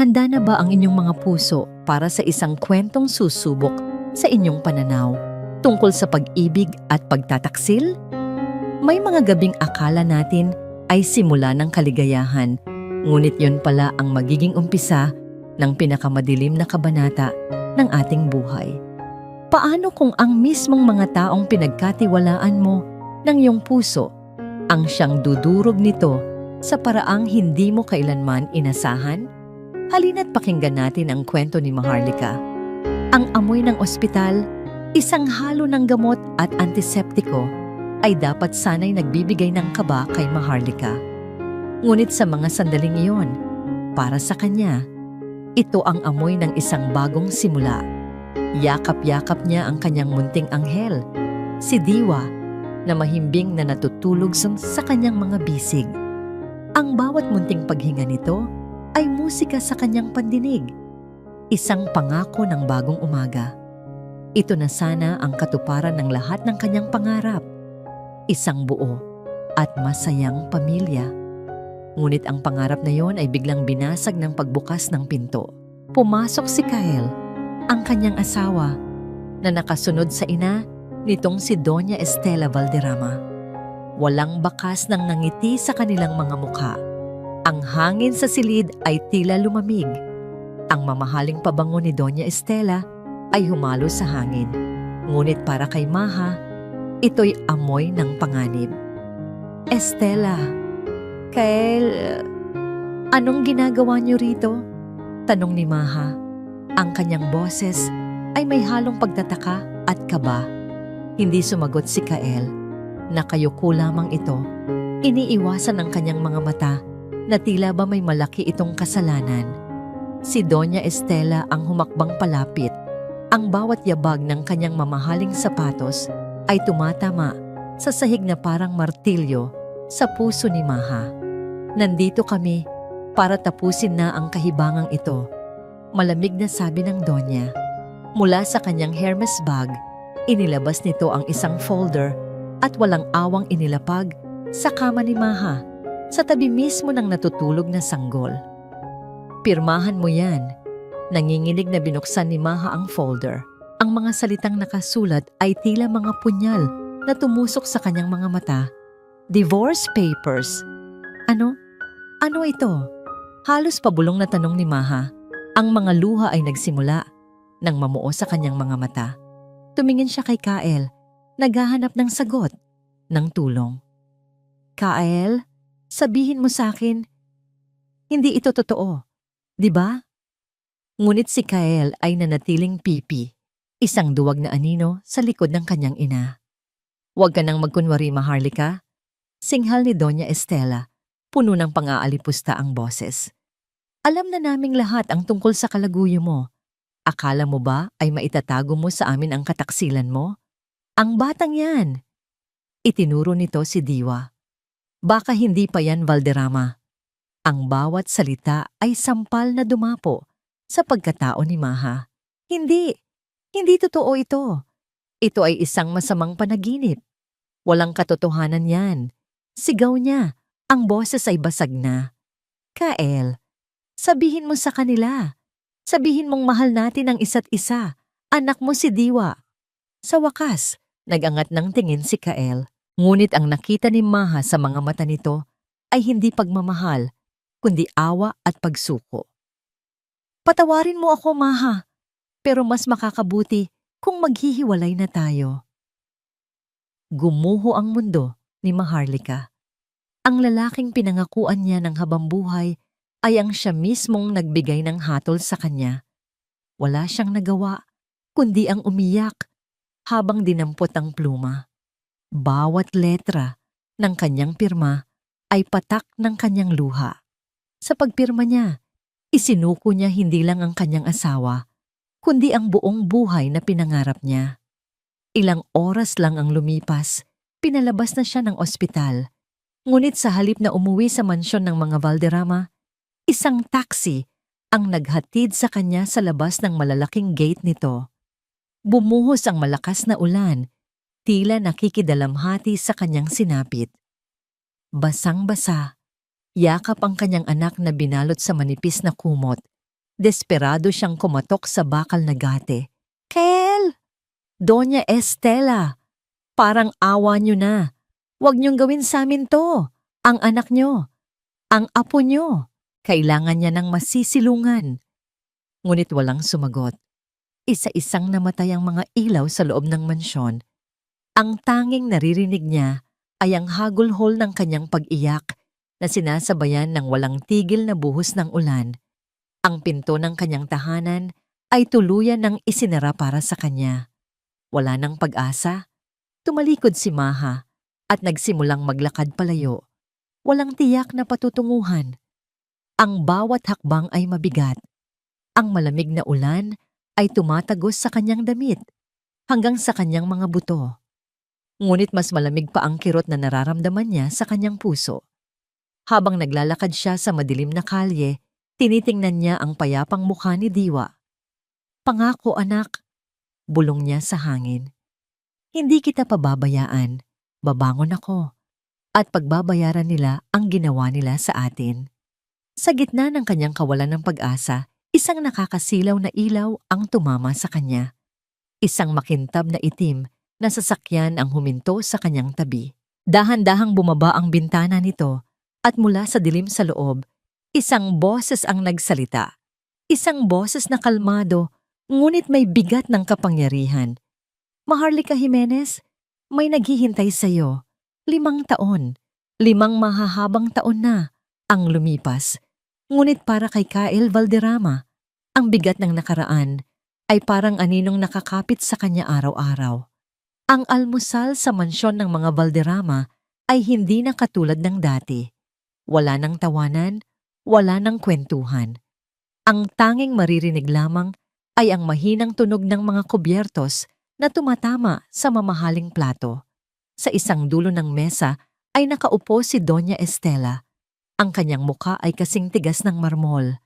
Handa na ba ang inyong mga puso para sa isang kwentong susubok sa inyong pananaw tungkol sa pag-ibig at pagtataksil? May mga gabing akala natin ay simula ng kaligayahan, ngunit yon pala ang magiging umpisa ng pinakamadilim na kabanata ng ating buhay. Paano kung ang mismong mga taong pinagkatiwalaan mo ng iyong puso ang siyang dudurog nito sa paraang hindi mo kailanman inasahan? Halina't pakinggan natin ang kwento ni Maharlika. Ang amoy ng ospital, isang halo ng gamot at antiseptiko ay dapat sana'y nagbibigay ng kaba kay Maharlika. Ngunit sa mga sandaling iyon, para sa kanya, ito ang amoy ng isang bagong simula. Yakap-yakap niya ang kanyang munting anghel, si Diwa, na mahimbing na natutulog sa kanyang mga bisig. Ang bawat munting paghinga nito ay musika sa kanyang pandinig, isang pangako ng bagong umaga. Ito na sana ang katuparan ng lahat ng kanyang pangarap, isang buo at masayang pamilya. Ngunit ang pangarap na yon ay biglang binasag ng pagbukas ng pinto. Pumasok si Kael, ang kanyang asawa, na nakasunod sa ina nitong si Doña Estela Valderrama. Walang bakas ng nangiti sa kanilang mga mukha. Ang hangin sa silid ay tila lumamig. Ang mamahaling pabango ni Doña Estela ay humalo sa hangin. Ngunit para kay Maha, ito'y amoy ng panganib. Estela, Kael, anong ginagawa niyo rito? Tanong ni Maha. Ang kanyang boses ay may halong pagtataka at kaba. Hindi sumagot si Kael. Nakayuko lamang ito. Iniiwasan ng kanyang mga mata na tila ba may malaki itong kasalanan. Si Doña Estela ang humakbang palapit. Ang bawat yabag ng kanyang mamahaling sapatos ay tumatama sa sahig na parang martilyo sa puso ni Maha. Nandito kami para tapusin na ang kahibangang ito. Malamig na sabi ng Donya. Mula sa kanyang Hermes bag, inilabas nito ang isang folder at walang awang inilapag sa kama ni Maha, sa tabi mismo ng natutulog na sanggol. Pirmahan mo yan. Nanginginig na binuksan ni Maha ang folder. Ang mga salitang nakasulat ay tila mga punyal na tumusok sa kanyang mga mata. Divorce papers. Ano? Ano ito? Halos pabulong na tanong ni Maha. Ang mga luha ay nagsimula nang mamuo sa kanyang mga mata. Tumingin siya kay Kael, naghahanap ng sagot, ng tulong. Kael, sabihin mo sa akin, hindi ito totoo, di ba? Ngunit si Kael ay nanatiling pipi, isang duwag na anino sa likod ng kanyang ina. Huwag ka nang magkunwari, Maharlika, singhal ni Doña Estela, puno ng pang-aalipusta ang boses. Alam na naming lahat ang tungkol sa kalaguyo mo. Akala mo ba ay maitatago mo sa amin ang kataksilan mo? Ang batang yan! Itinuro nito si Diwa. Baka hindi pa yan, Valderrama. Ang bawat salita ay sampal na dumapo sa pagkatao ni Maha. Hindi totoo ito. Ito ay isang masamang panaginip. Walang katotohanan yan. Sigaw niya, ang boses ay basag na. Kael, sabihin mo sa kanila. Sabihin mong mahal natin ang isa't isa. Anak mo si Diwa. Sa wakas, nag-angat ng tingin si Kael. Ngunit ang nakita ni Maha sa mga mata nito ay hindi pagmamahal, kundi awa at pagsuko. Patawarin mo ako, Maha, pero mas makakabuti kung maghihiwalay na tayo. Gumuho ang mundo ni Maharlika. Ang lalaking pinangakuan niya ng habambuhay ay ang siya mismong nagbigay ng hatol sa kanya. Wala siyang nagawa, kundi ang umiyak habang dinampot ang pluma. Bawat letra ng kanyang pirma ay patak ng kanyang luha. Sa pagpirma niya, isinuko niya hindi lang ang kanyang asawa, kundi ang buong buhay na pinangarap niya. Ilang oras lang ang lumipas, pinalabas na siya ng ospital. Ngunit sa halip na umuwi sa mansyon ng mga Valderrama, isang taxi ang naghatid sa kanya sa labas ng malalaking gate nito. Bumuhos ang malakas na ulan, tila nakikidalamhati sa kanyang sinapit. Basang-basa, yakap ang kanyang anak na binalot sa manipis na kumot. Desperado siyang kumatok sa bakal na gate. Kel! Doña Estela! Parang awa niyo na. Huwag niyong gawin sa amin to. Ang anak niyo. Ang apo niyo. Kailangan niya ng masisilungan. Ngunit walang sumagot. Isa-isang namatay ang mga ilaw sa loob ng mansyon. Ang tanging naririnig niya ay ang hagulhol ng kanyang pag-iyak na sinasabayan ng walang tigil na buhos ng ulan. Ang pinto ng kanyang tahanan ay tuluyan ng isinara para sa kanya. Wala nang pag-asa. Tumalikod si Maha at nagsimulang maglakad palayo. Walang tiyak na patutunguhan. Ang bawat hakbang ay mabigat. Ang malamig na ulan ay tumatagos sa kanyang damit hanggang sa kanyang mga buto. Ngunit mas malamig pa ang kirot na nararamdaman niya sa kanyang puso. Habang naglalakad siya sa madilim na kalye, tinitingnan niya ang payapang mukha ni Diwa. Pangako anak, bulong niya sa hangin. Hindi kita pababayaan, babangon ako. At pagbabayaran nila ang ginawa nila sa atin. Sa gitna ng kanyang kawalan ng pag-asa, isang nakakasilaw na ilaw ang tumama sa kanya. Isang makintab na itim na sasakyan ang huminto sa kanyang tabi. Dahan-dahang bumaba ang bintana nito at mula sa dilim sa loob, isang boses ang nagsalita. Isang boses na kalmado, ngunit may bigat ng kapangyarihan. Maharlika Jimenez, may naghihintay sa iyo. 5 taon. 5 mahahabang taon na ang lumipas. Ngunit para kay Kael Valderrama, ang bigat ng nakaraan ay parang aninong nakakapit sa kanya araw-araw. Ang almusal sa mansyon ng mga Valderrama ay hindi na katulad ng dati. Wala nang tawanan, wala nang kwentuhan. Ang tanging maririnig lamang ay ang mahinang tunog ng mga kubyertos na tumatama sa mamahaling plato. Sa isang dulo ng mesa ay nakaupo si Doña Estela. Ang kanyang muka ay kasing tigas ng marmol.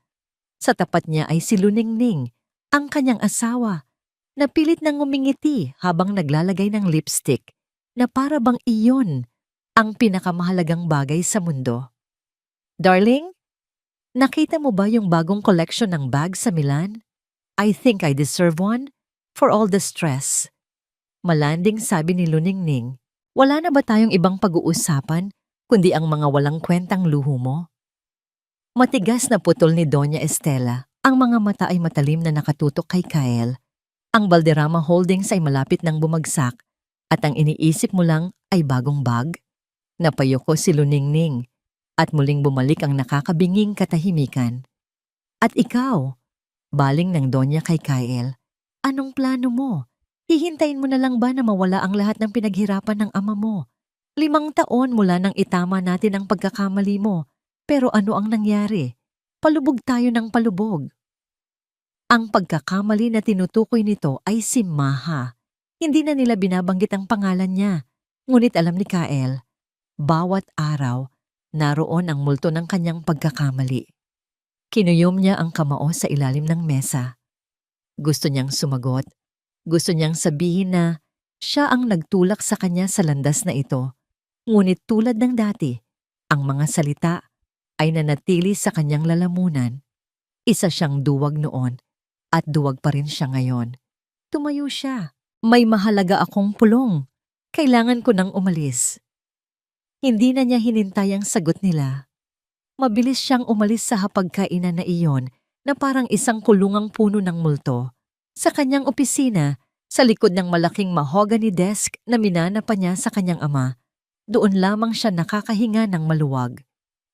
Sa tapat niya ay si Luningning, ang kanyang asawa, na pilit nang ngumingiti habang naglalagay ng lipstick na para bang iyon ang pinakamahalagang bagay sa mundo. Darling, nakita mo ba yung bagong collection ng bag sa Milan? I think I deserve one for all the stress. Malanding sabi ni Luningning. Wala na ba tayong ibang pag-uusapan kundi ang mga walang kwentang luho mo? Matigas na putol ni Doña Estela. Ang mga mata ay matalim na nakatutok kay Kael. Ang Valderrama Holdings ay malapit nang bumagsak at ang iniisip mo lang ay bagong bag? Napayoko si Luningning at muling bumalik ang nakakabinging katahimikan. At ikaw, baling ng Donya kay Kael, anong plano mo? Hihintayin mo na lang ba na mawala ang lahat ng pinaghirapan ng ama mo? 5 taon mula nang itama natin ang pagkakamali mo. Pero ano ang nangyari? Palubog tayo ng palubog. Ang pagkakamali na tinutukoy nito ay si Maha. Hindi na nila binabanggit ang pangalan niya. Ngunit alam ni Kael, bawat araw, naroon ang multo ng kanyang pagkakamali. Kinuyom niya ang kamao sa ilalim ng mesa. Gusto niyang sumagot. Gusto niyang sabihin na siya ang nagtulak sa kanya sa landas na ito. Ngunit tulad ng dati, ang mga salita ay nanatili sa kanyang lalamunan. Isa siyang duwag noon at duwag pa rin siya ngayon. Tumayo siya. May mahalaga akong pulong. Kailangan ko nang umalis. Hindi na niya hinintay ang sagot nila. Mabilis siyang umalis sa hapagkainan na iyon na parang isang kulungang puno ng multo. Sa kanyang opisina, sa likod ng malaking mahogany desk na minana pa niya sa kanyang ama, doon lamang siya nakakahinga ng maluwag.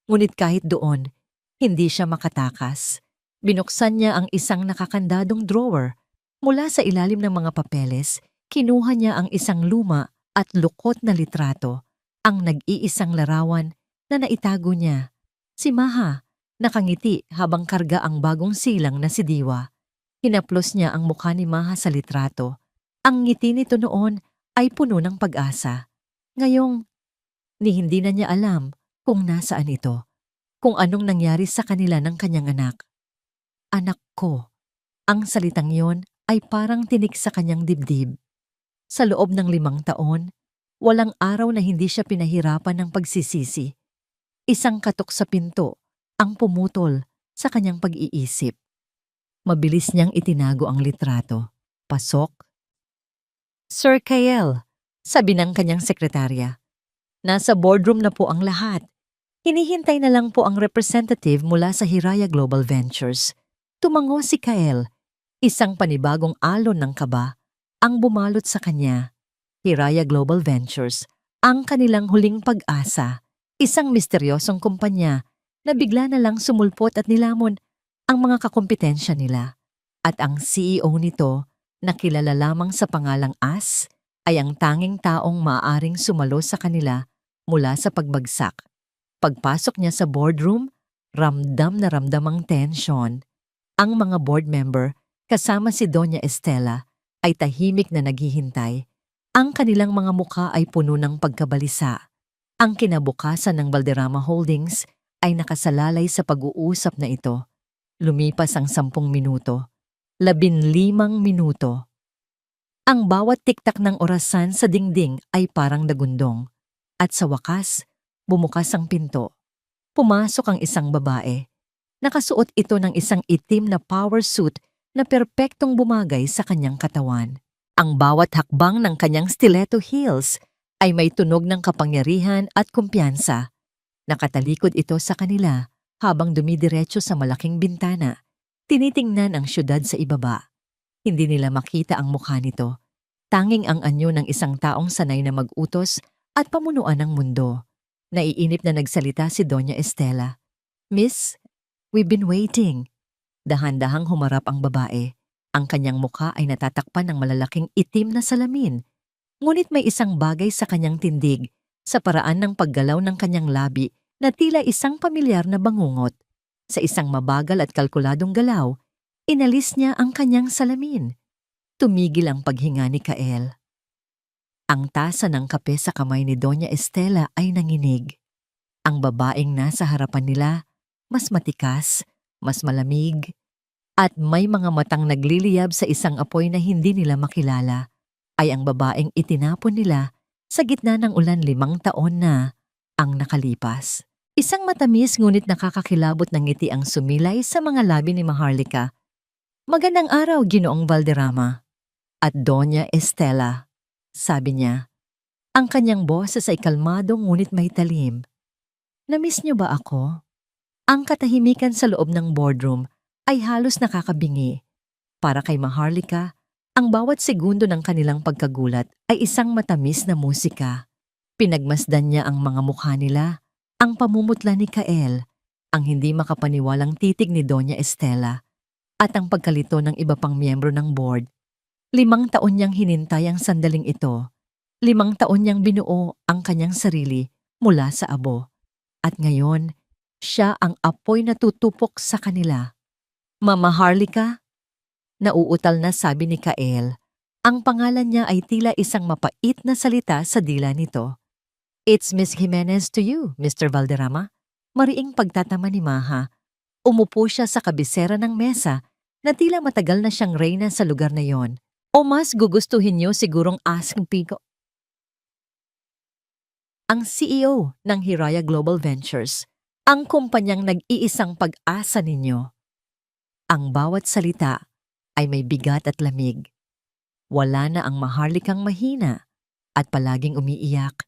Ngunit kahit doon, hindi siya makatakas. Binuksan niya ang isang nakakandadong drawer. Mula sa ilalim ng mga papeles, kinuha niya ang isang luma at lukot na litrato, ang nag-iisang larawan na naitago niya. Si Maha, nakangiti habang karga ang bagong silang na si Diwa. Hinaplos niya ang mukha ni Maha sa litrato. Ang ngiti nito noon ay puno ng pag-asa. Ngayong, hindi na niya alam kung nasaan ito, kung anong nangyari sa kanila ng kanyang anak. Anak ko, ang salitang yon ay parang tinik sa kanyang dibdib. Sa loob ng 5 taon, walang araw na hindi siya pinahirapan ng pagsisisi. Isang katok sa pinto ang pumutol sa kanyang pag-iisip. Mabilis niyang itinago ang litrato. Pasok. Sir Kael, sabi ng kanyang sekretarya. Nasa boardroom na po ang lahat. Hinihintay na lang po ang representative mula sa Hiraya Global Ventures. Tumango si Kael, isang panibagong alon ng kaba ang bumalot sa kanya. Hiraya Global Ventures, ang kanilang huling pag-asa, isang misteryosong kumpanya na bigla na lang sumulpot at nilamon ang mga kakumpetensya nila. At ang CEO nito, na kilala lamang sa pangalang As, ay ang tanging taong maaaring sumalo sa kanila mula sa pagbagsak. Pagpasok niya sa boardroom, ramdam na ramdam ang tensyon. Ang mga board member, kasama si Doña Estela, ay tahimik na naghihintay. Ang kanilang mga mukha ay puno ng pagkabalisa. Ang kinabukasan ng Valderrama Holdings ay nakasalalay sa pag-uusap na ito. Lumipas ang 10 minuto, 15 minuto. Ang bawat tiktak ng orasan sa dingding ay parang nagundong. At sa wakas, bumukas ang pinto. Pumasok ang isang babae. Nakasuot ito ng isang itim na power suit na perpektong bumagay sa kanyang katawan. Ang bawat hakbang ng kanyang stiletto heels ay may tunog ng kapangyarihan at kumpiyansa. Nakatalikod ito sa kanila habang dumidiretso sa malaking bintana. Tinitingnan ang syudad sa ibaba. Hindi nila makita ang mukha nito. Tanging ang anyo ng isang taong sanay na mag-utos at pamunuan ng mundo. Naiinip na nagsalita si Doña Estela. Miss, we've been waiting. Dahan-dahang humarap ang babae. Ang kanyang mukha ay natatakpan ng malalaking itim na salamin. Ngunit may isang bagay sa kanyang tindig, sa paraan ng paggalaw ng kanyang labi na tila isang pamilyar na bangungot. Sa isang mabagal at kalkuladong galaw, inalis niya ang kanyang salamin. Tumigil ang paghinga ni Kael. Ang tasa ng kape sa kamay ni Doña Estela ay nanginig. Ang babaeng nasa harapan nila, mas matikas, mas malamig, at may mga matang nagliliyab sa isang apoy na hindi nila makilala, ay ang babaeng itinapon nila sa gitna ng ulan 5 taon na ang nakalipas. Isang matamis ngunit nakakakilabot ng ngiti ang sumilay sa mga labi ni Maharlika. Magandang araw, Ginoong Valderrama. At Doña Estela, sabi niya. Ang kanyang boses ay kalmado ngunit may talim. Namiss niyo ba ako? Ang katahimikan sa loob ng boardroom ay halos nakakabingi. Para kay Maharlika, ang bawat segundo ng kanilang pagkagulat ay isang matamis na musika. Pinagmasdan niya ang mga mukha nila, ang pamumutla ni Kael, ang hindi makapaniwalang titig ni Doña Estela, at ang pagkalito ng iba pang miyembro ng board. 5 taon niyang hinintay ang sandaling ito. 5 taon niyang binuo ang kanyang sarili mula sa abo. At ngayon, siya ang apoy na tutupok sa kanila. Mama Harlika? Nauutal na sabi ni Kael. Ang pangalan niya ay tila isang mapait na salita sa dila nito. It's Miss Jimenez to you, Mr. Valderrama. Mariing pagtatama ni Maha. Umupo siya sa kabisera ng mesa na tila matagal na siyang reyna sa lugar na yon. O mas gugustuhin niyo sigurong asking Pico. Ang CEO ng Hiraya Global Ventures, ang kumpanyang nag-iisang pag-asa ninyo. Ang bawat salita ay may bigat at lamig. Wala na ang Maharlikang mahina at palaging umiiyak.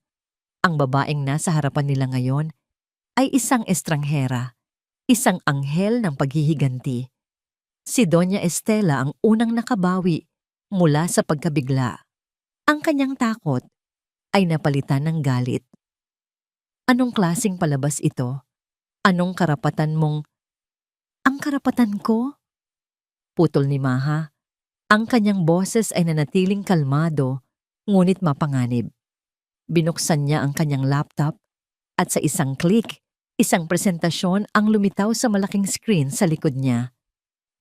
Ang babaeng nasa harapan nila ngayon ay isang estranghera, isang anghel ng paghihiganti. Si Doña Estela ang unang nakabawi mula sa pagkabigla. Ang kanyang takot ay napalitan ng galit. Anong klaseng palabas ito? Anong karapatan mong... Ang karapatan ko? Putol ni Maha. Ang kanyang boses ay nanatiling kalmado, ngunit mapanganib. Binuksan niya ang kanyang laptop at sa isang click, isang presentasyon ang lumitaw sa malaking screen sa likod niya.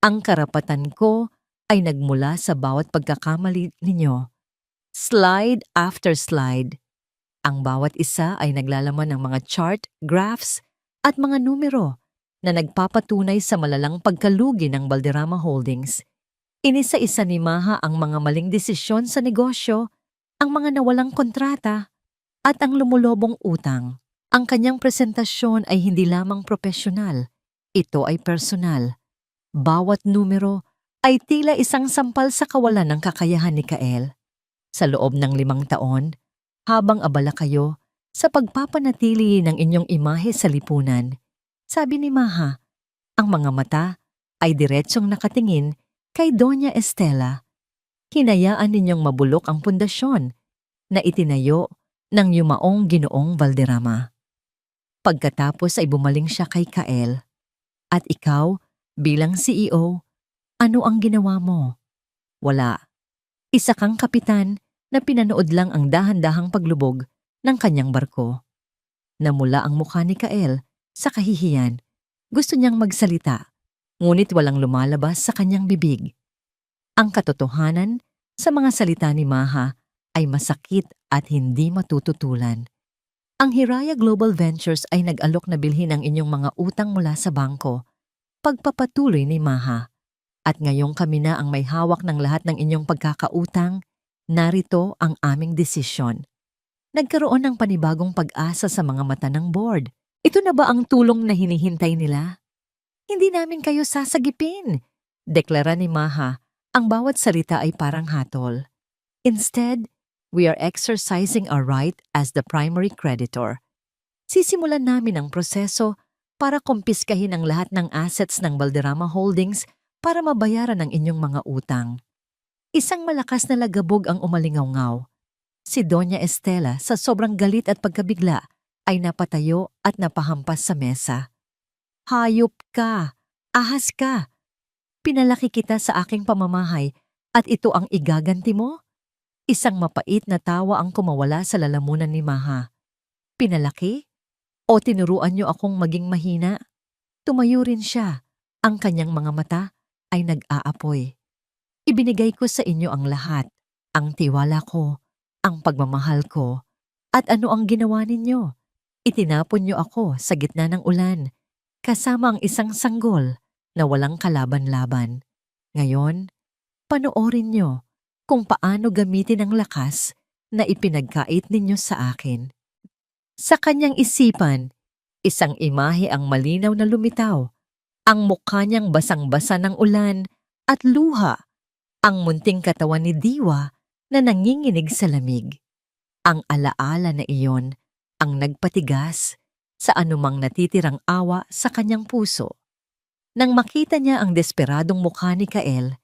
Ang karapatan ko ay nagmula sa bawat pagkakamali ninyo. Slide after slide. Ang bawat isa ay naglalaman ng mga chart, graphs, at mga numero na nagpapatunay sa malalang pagkalugi ng Valderrama Holdings. Inisa-isa ni Maha ang mga maling desisyon sa negosyo, ang mga nawalang kontrata, at ang lumulobong utang. Ang kanyang presentasyon ay hindi lamang propesyonal, ito ay personal. Bawat numero ay tila isang sampal sa kawalan ng kakayahan ni Kael. Sa loob ng 5 taon, habang abala kayo sa pagpapanatili ng inyong imahe sa lipunan, sabi ni Maha, ang mga mata ay diretsong nakatingin kay Doña Estela. Hinayaan ninyong mabulok ang pundasyon na itinayo ng yumaong Ginoong Valderrama. Pagkatapos ay bumaling siya kay Kael. At ikaw, bilang CEO, ano ang ginawa mo? Wala. Isa kang kapitan na pinanood lang ang dahan-dahang paglubog ng kanyang barko. Namula ang mukha ni Kael sa kahihiyan. Gusto niyang magsalita, ngunit walang lumalabas sa kanyang bibig. Ang katotohanan sa mga salita ni Maha ay masakit at hindi matututulan. Ang Hiraya Global Ventures ay nag-alok na bilhin ang inyong mga utang mula sa bangko. Pagpapatuloy ni Maha. At ngayong kami na ang may hawak ng lahat ng inyong pagkakautang, narito ang aming desisyon. Nagkaroon ng panibagong pag-asa sa mga mata ng board. Ito na ba ang tulong na hinihintay nila? Hindi namin kayo sasagipin, deklara ni Maha. Ang bawat salita ay parang hatol. Instead, we are exercising our right as the primary creditor. Sisimulan namin ang proseso para kumpiskahin ang lahat ng assets ng Valderrama Holdings para mabayaran ang inyong mga utang. Isang malakas na lagabog ang umalingaw-ngaw. Si Doña Estela sa sobrang galit at pagkabigla ay napatayo at napahampas sa mesa. Hayop ka! Ahas ka! Pinalaki kita sa aking pamamahay at ito ang igaganti mo? Isang mapait na tawa ang kumawala sa lalamunan ni Maha. Pinalaki? O tinuruan niyo akong maging mahina? Tumayo rin siya. Ang kanyang mga mata ay nag-aapoy. Ibinigay ko sa inyo ang lahat, ang tiwala ko, ang pagmamahal ko. At ano ang ginawa ninyo? Itinapon niyo ako sa gitna ng ulan, kasama ang isang sanggol na walang kalaban-laban. Ngayon, panoorin niyo kung paano gamitin ang lakas na ipinagkait ninyo sa akin. Sa kanyang isipan, isang imahe ang malinaw na lumitaw. Ang mukha niyang basang-basa ng ulan at luha. Ang munting katawan ni Diwa na nanginginig sa lamig. Ang alaala na iyon ang nagpatigas sa anumang natitirang awa sa kanyang puso. Nang makita niya ang desperadong mukha ni Kael,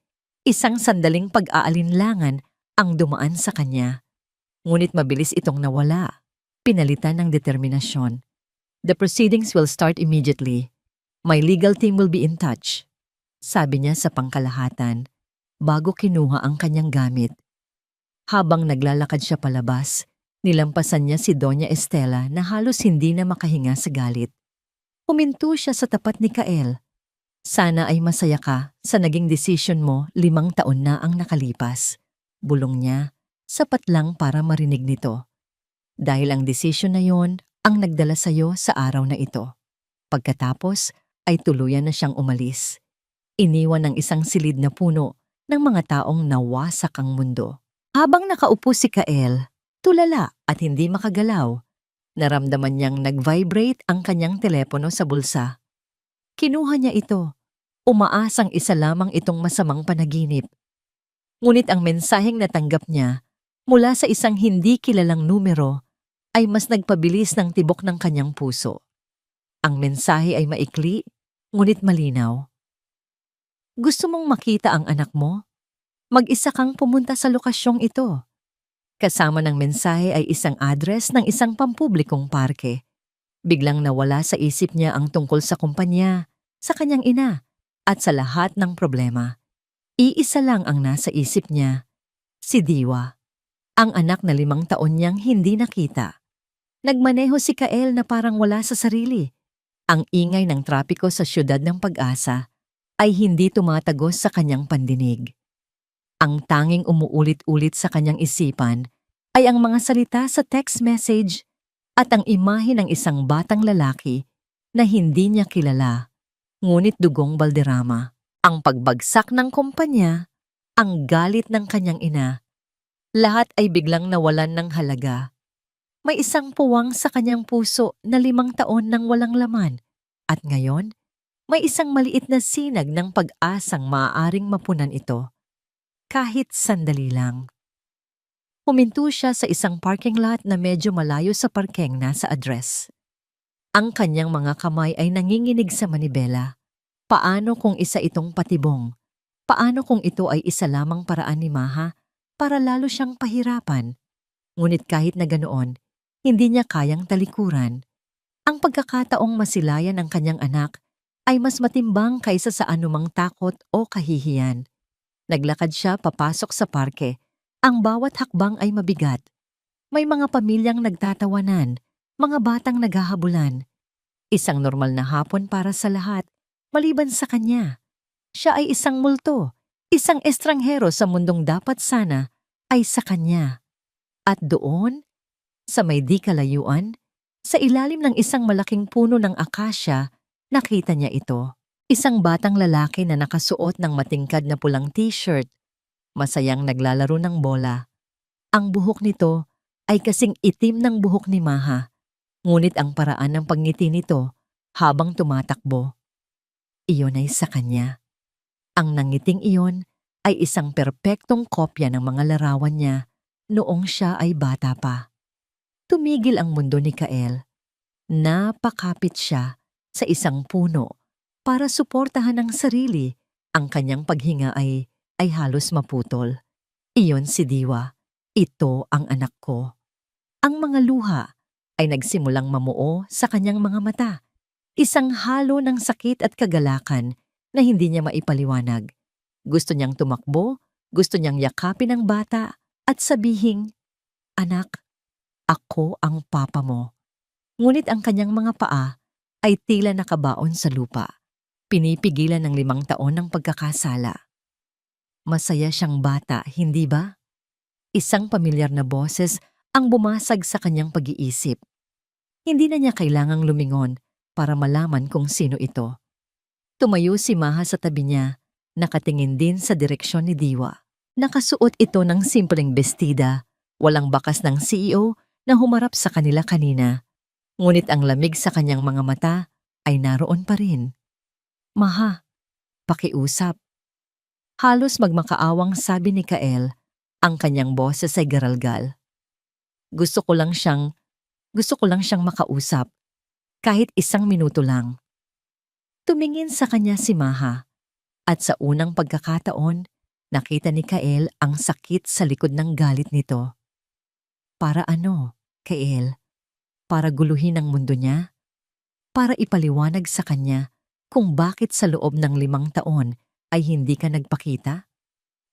isang sandaling pag-aalinlangan ang dumaan sa kanya. Ngunit mabilis itong nawala. Pinalitan ng determinasyon. The proceedings will start immediately. My legal team will be in touch. Sabi niya sa pangkalahatan, bago kinuha ang kanyang gamit. Habang naglalakad siya palabas, nilampasan niya si Doña Estela na halos hindi na makahinga sa galit. Huminto siya sa tapat ni Kael. Sana ay masaya ka sa naging desisyon mo 5 taon na ang nakalipas. Bulong niya, sapat lang para marinig nito. Dahil ang desisyon na yon ang nagdala sa'yo sa araw na ito. Pagkatapos ay tuluyan na siyang umalis. Iniwan ng isang silid na puno ng mga taong nawasak ang mundo. Habang nakaupo si Kael, tulala at hindi makagalaw, naramdaman niyang nag-vibrate ang kanyang telepono sa bulsa. Kinuha niya ito. Umaasang isa lamang itong masamang panaginip. Ngunit ang mensaheng natanggap niya mula sa isang hindi kilalang numero ay mas nagpabilis ng tibok ng kanyang puso. Ang mensahe ay maikli, ngunit malinaw. Gusto mong makita ang anak mo? Mag-isa kang pumunta sa lokasyong ito. Kasama ng mensahe ay isang address ng isang pampublikong parke. Biglang nawala sa isip niya ang tungkol sa kumpanya, sa kanyang ina, at sa lahat ng problema. Iisa lang ang nasa isip niya, si Diwa, ang anak na 5 taon niyang hindi nakita. Nagmaneho si Kael na parang wala sa sarili. Ang ingay ng trapiko sa siyudad ng Pag-asa ay hindi tumatagos sa kanyang pandinig. Ang tanging umuulit-ulit sa kanyang isipan ay ang mga salita sa text message at ang imahe ng isang batang lalaki na hindi niya kilala, ngunit dugong Valderrama. Ang pagbagsak ng kumpanya, ang galit ng kanyang ina, lahat ay biglang nawalan ng halaga. May isang puwang sa kanyang puso na 5 taon nang walang laman, at ngayon, May isang maliit na sinag ng pag-asang maaaring mapunan ito, kahit sandali lang. Huminto siya sa isang parking lot na medyo malayo sa parkeng nasa address. Ang kanyang mga kamay ay nanginginig sa manibela. Paano kung isa itong patibong? Paano kung ito ay isa lamang paraan ni Maha para lalo siyang pahirapan? Ngunit kahit na ganoon, hindi niya kayang talikuran. Ang pagkakataong masilayan ang kanyang anak ay mas matimbang kaysa sa anumang takot o kahihiyan. Naglakad siya papasok sa parke. Ang bawat hakbang ay mabigat. May mga pamilyang nagtatawanan, mga batang naghahabulan. Isang normal na hapon para sa lahat, maliban sa kanya. Siya ay isang multo, isang estranghero sa mundong dapat sana ay sa kanya. At doon, sa may di kalayuan, sa ilalim ng isang malaking puno ng akasya, nakita niya ito. Isang batang lalaki na nakasuot ng matingkad na pulang t-shirt, masayang naglalaro ng bola. Ang buhok nito ay kasing itim ng buhok ni Maha, ngunit ang paraan ng pagngiti nito habang tumatakbo, iyon ay sa kanya. Ang nangiting iyon ay isang perpektong kopya ng mga larawan niya noong siya ay bata pa. Tumigil ang mundo ni Kael. Napakapit siya sa isang puno para suportahan ang sarili. Ang kanyang paghinga ay halos maputol. Iyon si Diwa. Ito ang anak ko. Ang mga luha ay nagsimulang mamuo sa kanyang mga mata. Isang halo ng sakit at kagalakan na hindi niya maipaliwanag. Gusto niyang tumakbo, gusto niyang yakapin ang bata at sabihing, "Anak, ako ang papa mo." Ngunit ang kanyang mga paa ay tila nakabaon sa lupa. Pinipigilan ng 5 taon ng pagkakasala. Masaya siyang bata, hindi ba? Isang pamilyar na boses ang bumasag sa kanyang pag-iisip. Hindi na niya kailangang lumingon para malaman kung sino ito. Tumayo si Maha sa tabi niya, nakatingin din sa direksyon ni Diwa. Nakasuot ito ng simpleng bestida, walang bakas ng CEO na humarap sa kanila kanina. Ngunit ang lamig sa kanyang mga mata ay naroon pa rin. "Maha, pakiusap." Halos magmakaawang sabi ni Kael, ang kanyang boses ay garalgal. Gusto ko lang siyang makausap, kahit 1 minuto lang." Tumingin sa kanya si Maha, at sa unang pagkakataon, nakita ni Kael ang sakit sa likod ng galit nito. Para ano, Kael? Para guluhin ang mundo niya? Para ipaliwanag sa kanya kung bakit sa loob ng 5 taon ay hindi ka nagpakita?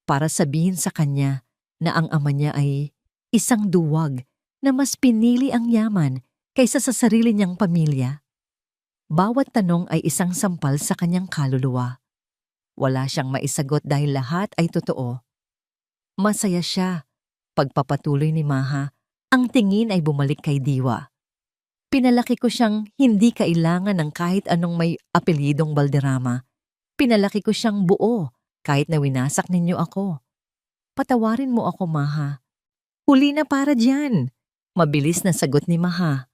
Para sabihin sa kanya na ang ama niya ay isang duwag na mas pinili ang yaman kaysa sa sarili niyang pamilya? Bawat tanong ay isang sampal sa kanyang kaluluwa. Wala siyang maisagot dahil lahat ay totoo. Masaya siya. Pagpapatuloy ni Maha, ang tingin ay bumalik kay Diwa. Pinalaki ko siyang hindi kailangan ng kahit anong may apelyidong Balderrama. Pinalaki ko siyang buo kahit na winasak ninyo ako. Patawarin mo ako, Maha. Huli na para diyan. Mabilis na sagot ni Maha.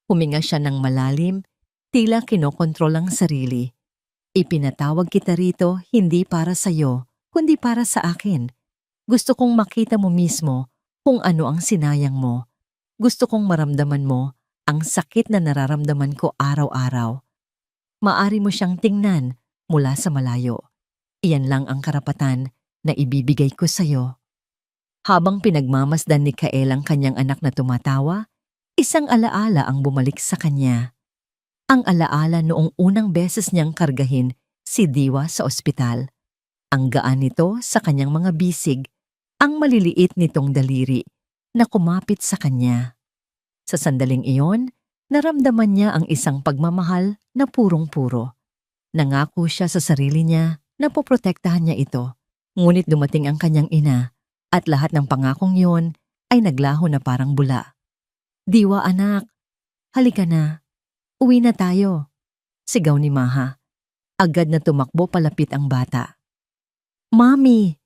Huminga siya ng malalim, tila kinokontrol ang sarili. Ipinatawag kita rito hindi para sa'yo, kundi para sa akin. Gusto kong makita mo mismo kung ano ang sinayang mo. Gusto kong maramdaman mo ang sakit na nararamdaman ko araw-araw. Maari mo siyang tingnan mula sa malayo. Iyan lang ang karapatan na ibibigay ko sa'yo. Habang pinagmamasdan ni Kael ang kanyang anak na tumatawa, isang alaala ang bumalik sa kanya. Ang alaala noong unang beses niyang kargahin si Diwa sa ospital. Ang gaan nito sa kanyang mga bisig, ang maliliit nitong daliri na kumapit sa kanya. Sa sandaling iyon, naramdaman niya ang isang pagmamahal na purong-puro. Nangako siya sa sarili niya na poprotektahan niya ito. Ngunit dumating ang kanyang ina at lahat ng pangakong iyon ay naglaho na parang bula. "Diwa anak, halika na. Uwi na tayo." Sigaw ni Maha. Agad na tumakbo palapit ang bata. "Mami!"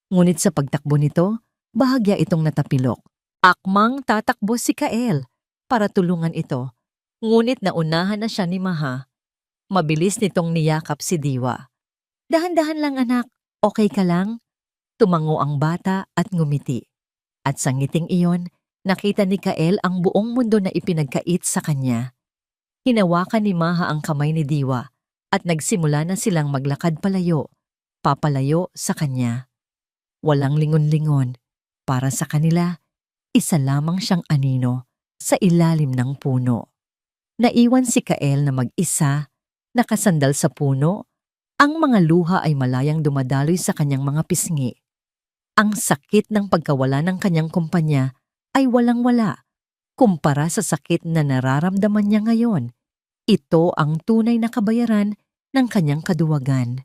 Ngunit sa pagtakbo nito, bahagya itong natapilok. Akmang tatakbo si Kael para tulungan ito. Ngunit naunahan na siya ni Maha. Mabilis nitong niyakap si Diwa. Dahan-dahan lang anak, okay ka lang? Tumango ang bata at ngumiti. At sa ngiting iyon, nakita ni Kael ang buong mundo na ipinagkait sa kanya. Hinawakan ni Maha ang kamay ni Diwa at nagsimula na silang maglakad papalayo sa kanya. Walang lingon-lingon. Para sa kanila, isa lamang siyang anino sa ilalim ng puno. Naiwan si Kael na mag-isa, nakasandal sa puno, ang mga luha ay malayang dumadaloy sa kanyang mga pisngi. Ang sakit ng pagkawala ng kanyang kumpanya ay walang-wala kumpara sa sakit na nararamdaman niya ngayon. Ito ang tunay na kabayaran ng kanyang kaduwagan.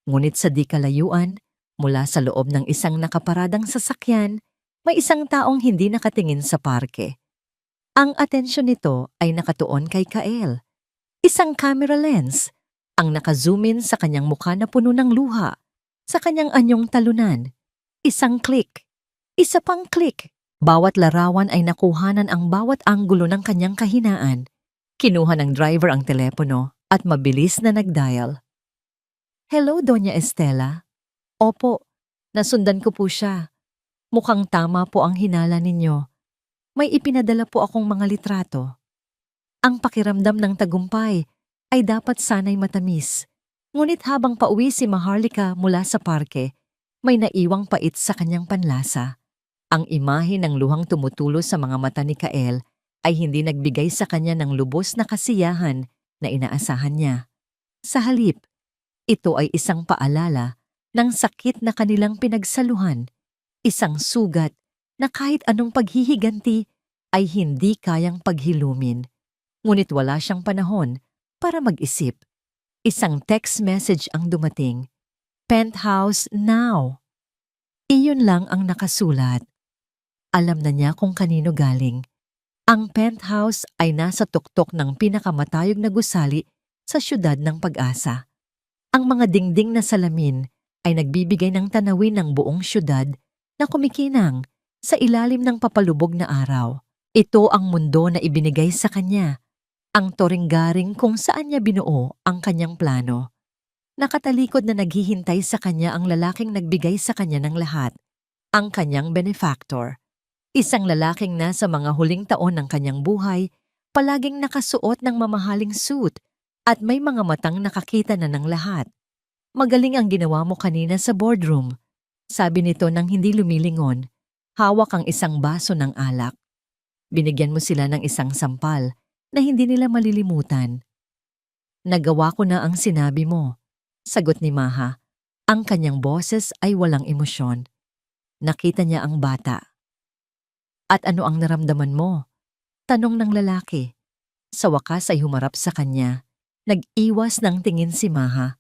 Ngunit sa di kalayuan, mula sa loob ng isang nakaparadang sasakyan, may isang taong hindi nakatingin sa parke. Ang atensyon nito ay nakatuon kay Kael. Isang camera lens ang nakazoom in sa kanyang mukha na puno ng luha, sa kanyang anyong talunan. Isang click, isa pang click. Bawat larawan ay nakuhanan ang bawat anggulo ng kanyang kahinaan. Kinuha ng driver ang telepono at mabilis na nag-dial. Hello, Doña Estela. Opo, nasundan ko po siya. Mukhang tama po ang hinala ninyo. May ipinadala po akong mga litrato. Ang pakiramdam ng tagumpay ay dapat sanay matamis. Ngunit habang pauwi si Maharlika mula sa parke, may naiwang pait sa kanyang panlasa. Ang imahe ng luhang tumutulo sa mga mata ni Kael ay hindi nagbigay sa kanya ng lubos na kasiyahan na inaasahan niya. Sa halip, ito ay isang paalala ng sakit na kanilang pinagsaluhan, isang sugat na kahit anong paghihiganti ay hindi kayang paghilumin. Ngunit wala siyang panahon para mag-isip. Isang text message ang dumating. Penthouse now. Iyon lang ang nakasulat. Alam na niya kung kanino galing. Ang penthouse ay nasa tuktok ng pinakamatayog na gusali sa siyudad ng Pag-asa. Ang mga dingding na salamin ay nagbibigay ng tanawin ng buong siyudad na kumikinang sa ilalim ng papalubog na araw. Ito ang mundo na ibinigay sa kanya, ang toring-garing kung saan niya binuo ang kanyang plano. Nakatalikod na naghihintay sa kanya ang lalaking nagbigay sa kanya ng lahat, ang kanyang benefactor. Isang lalaking nasa mga huling taon ng kanyang buhay, palaging nakasuot ng mamahaling suit at may mga matang nakakita na ng lahat. Magaling ang ginawa mo kanina sa boardroom, sabi nito nang hindi lumilingon. Hawak ang isang baso ng alak. Binigyan mo sila ng isang sampal na hindi nila malilimutan. Nagawa ko na ang sinabi mo. Sagot ni Maha. Ang kanyang boses ay walang emosyon. Nakita niya ang bata. At ano ang naramdaman mo? Tanong ng lalaki. Sa wakas ay humarap sa kanya. Nag-iwas ng tingin si Maha.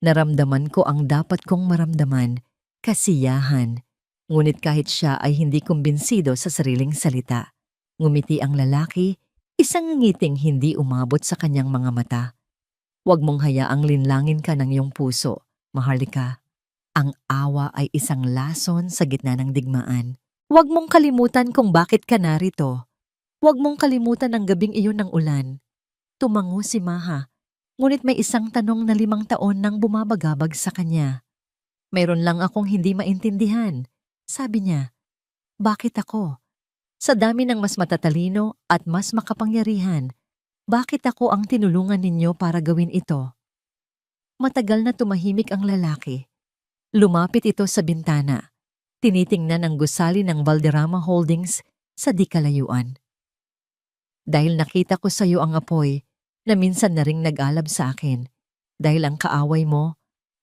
Naramdaman ko ang dapat kong maramdaman, kasiyahan. Ngunit kahit siya ay hindi kumbinsido sa sariling salita. Ngumiti ang lalaki, isang ngiting hindi umabot sa kanyang mga mata. Huwag mong hayaang linlangin ka ng iyong puso, Maharlika. Ang awa ay isang lason sa gitna ng digmaan. Huwag mong kalimutan kung bakit ka narito. Huwag mong kalimutan ang gabing iyon ng ulan. Tumango si Maha, ngunit may isang tanong na 5 taon nang bumabagabag sa kanya. Mayroon lang akong hindi maintindihan, sabi niya. Bakit ako? Sa dami ng mas matatalino at mas makapangyarihan, bakit ako ang tinulungan ninyo para gawin ito? Matagal na tumahimik ang lalaki. Lumapit ito sa bintana. Tinitingnan ang gusali ng Valderrama Holdings sa di kalayuan. Dahil nakita ko sa iyo ang apoy na minsan na ring nag-alab sa akin. Dahil ang kaaway mo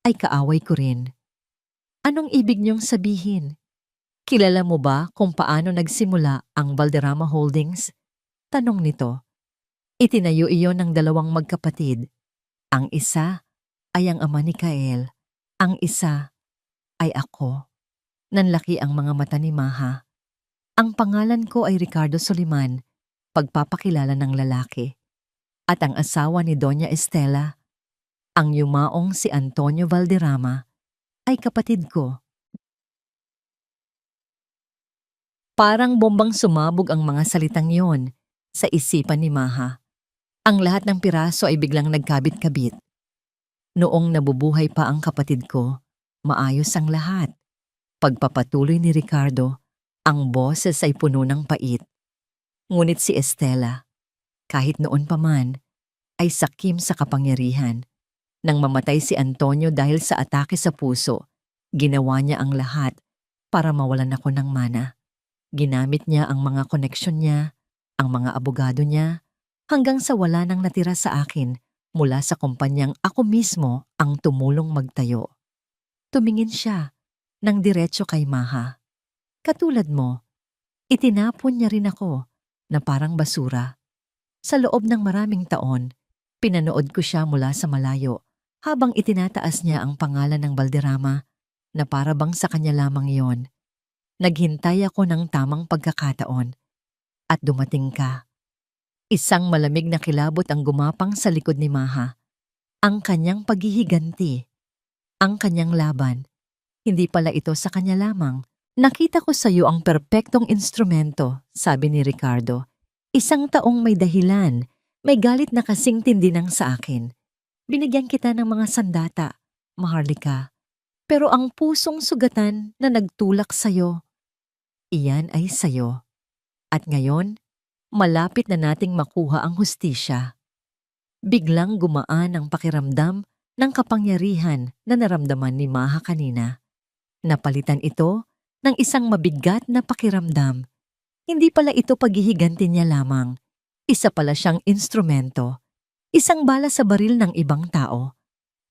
ay kaaway ko rin. Anong ibig niyong sabihin? Kilala mo ba kung paano nagsimula ang Valderrama Holdings? Tanong nito. Itinayo iyon ng 2 magkapatid. Ang isa ay ang ama ni Kael. Ang isa ay ako. Nanlaki ang mga mata ni Maha. Ang pangalan ko ay Ricardo Soliman, pagpapakilala ng lalaki. At ang asawa ni Doña Estela, ang yumaong si Antonio Valderrama, ay kapatid ko. Parang bombang sumabog ang mga salitang yon sa isipan ni Maha. Ang lahat ng piraso ay biglang nagkabit-kabit. Noong nabubuhay pa ang kapatid ko, maayos ang lahat. Pagpapatuloy ni Ricardo, ang boses ay puno ng pait. Ngunit si Estela, kahit noon pa man, ay sakim sa kapangyarihan. Nang mamatay si Antonio dahil sa atake sa puso, ginawa niya ang lahat para mawalan ako ng mana. Ginamit niya ang mga koneksyon niya, ang mga abogado niya, hanggang sa wala nang natira sa akin mula sa kumpanyang ako mismo ang tumulong magtayo. Tumingin siya ng diretso kay Maha. Katulad mo, itinapon niya rin ako na parang basura. Sa loob ng maraming taon, pinanood ko siya mula sa malayo habang itinataas niya ang pangalan ng Valderrama na para bang sa kanya lamang iyon. Naghintay ako ng tamang pagkakataon at dumating ka. Isang malamig na kilabot ang gumapang sa likod ni Maha. Ang kanyang paghihiganti, ang kanyang laban. Hindi pala ito sa kanya lamang. Nakita ko sa iyo ang perpektong instrumento, sabi ni Ricardo. Isang taong may dahilan, may galit na kasing tindi ng sa akin. Binigyan kita ng mga sandata, Maharlika. Pero ang pusong sugatan na nagtulak sa iyo, iyan ay sa iyo. At ngayon, malapit na nating makuha ang hustisya. Biglang gumaan ang pakiramdam ng kapangyarihan na naramdaman ni Maha kanina. Napalitan ito ng isang mabigat na pakiramdam. Hindi pala ito paghihiganti niya lamang. Isa pala siyang instrumento. Isang bala sa baril ng ibang tao.